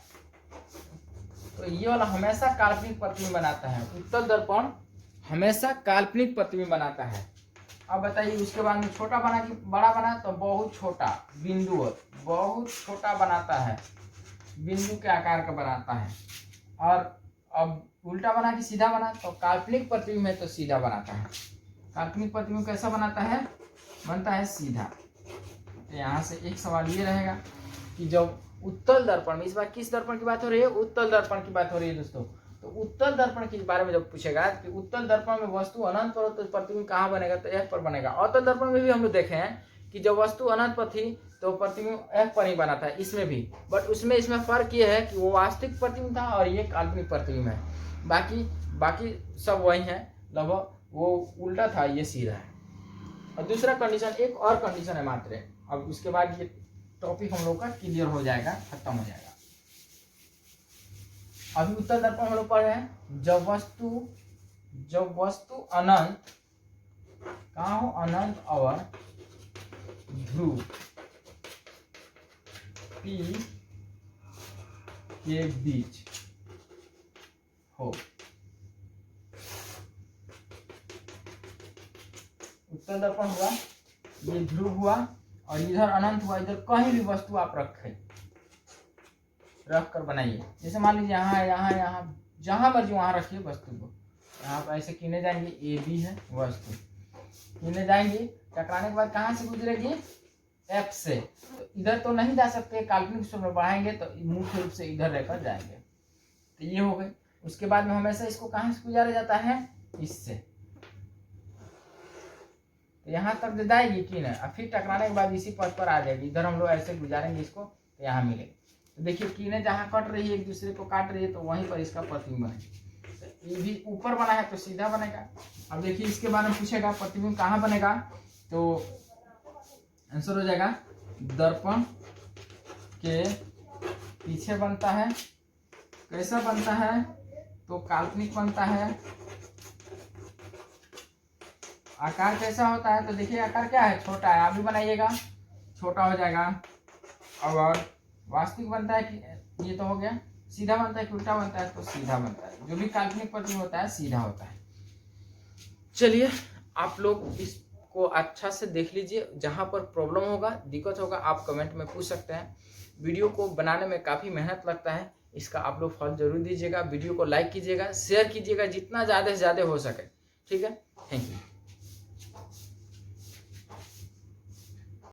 [SPEAKER 1] तो ये वाला हमेशा काल्पनिक प्रतिबिंब बनाता है, उत्तल दर्पण हमेशा काल्पनिक प्रतिबिंब बनाता है। अब बताइए उसके बाद में छोटा बना कि बड़ा बना, तो बहुत छोटा बिंदु, बहुत छोटा बनाता है, बिंदु के आकार का बनाता है। और अब उल्टा बना कि सीधा बना, तो काल्पनिक प्रतिबिंब है तो सीधा बनाता है। काल्पनिक प्रतिबिंब कैसा बनाता है, बनता है सीधा। तो यहाँ से एक सवाल ये रहेगा कि जब उत्तल दर्पण में, इस बार किस दर्पण की बात हो रही है, उत्तल दर्पण की बात हो रही है दोस्तों। तो उत्तल दर्पण के बारे में जब पूछेगा कि उत्तल दर्पण में वस्तु अनंत पर हो तो प्रतिबिंब कहाँ बनेगा, तो F पर बनेगा। अवतल दर्पण में भी हम लोग देखे हैं कि जब वस्तु अनंत पर थी तो प्रतिबिंब F पर ही बना था, इसमें भी, बट इसमें फ़र्क ये है कि वो वास्तविक प्रतिबिंब था और ये काल्पनिक प्रतिबिंब है। बाकी सब वही है लगभग, वो उल्टा था, ये सीधा है। और दूसरा कंडीशन, एक और कंडीशन है मात्र, अब उसके बाद ये टॉपिक हम लोग का क्लियर हो जाएगा, खत्म हो जाएगा। अभी उत्तल दर्पण हम लोग पढ़ रहे हैं, जब वस्तु अनंत, कहाँ हो, अनंत और ध्रुव P के बीच हो। उत्तल दर्पण हुआ, ये ध्रुव हुआ और इधर अनंत हुआ, इधर कहीं भी वस्तु आप रख कर बनाइए। जैसे मान लीजिए यहाँ जहां मर्जी वहां रखिए वस्तु को। यहाँ पर ऐसे किने जाएंगे, ए बी है वस्तु, किने जाएंगी, टकराने के बाद कहाँ से गुजरेगी, F से। तो इधर तो नहीं जा सकते, काल्पनिक सूत्र में बढ़ाएंगे तो मुख्य रूप से इधर लेकर जाएंगे। तो ये हो गई। उसके बाद में हमेशा इसको कहाँ से गुजारा जाता है, इससे। तो यहाँ तक जाएगी कि नहीं, और फिर टकराने के बाद इसी पथ पर आ जाएगी। इधर हम लोग ऐसे गुजारेंगे इसको, तो यहाँ मिलेगी। तो देखिए कीने जहाँ कट रही है, एक दूसरे को काट रही है, तो वहीं पर इसका प्रतिबिंब बनेगा। तो ये भी ऊपर बना है तो सीधा बनेगा। अब देखिए इसके बारे में पूछेगा प्रतिबिंब कहाँ बनेगा, तो आंसर हो जाएगा दर्पण के पीछे बनता है, कैसा बनता है, तो काल्पनिक बनता है। आकार कैसा होता है, तो देखिए आकार क्या है, छोटा है, आप भी बनाइएगा, छोटा हो जाएगा। और वास्तविक बनता है कि ये तो हो गया, सीधा बनता है कि उल्टा बनता है, तो सीधा बनता है। जो भी काल्पनिक प्रतिबिंब होता है सीधा होता है। चलिए आप लोग इसको अच्छा से देख लीजिए, जहाँ पर प्रॉब्लम होगा, दिक्कत होगा, आप कमेंट में पूछ सकते हैं। वीडियो को बनाने में काफ़ी मेहनत लगता है, इसका आप लोग फल जरूर दीजिएगा। वीडियो को लाइक कीजिएगा, शेयर कीजिएगा जितना ज़्यादा से ज़्यादा हो सके। ठीक है, थैंक यू।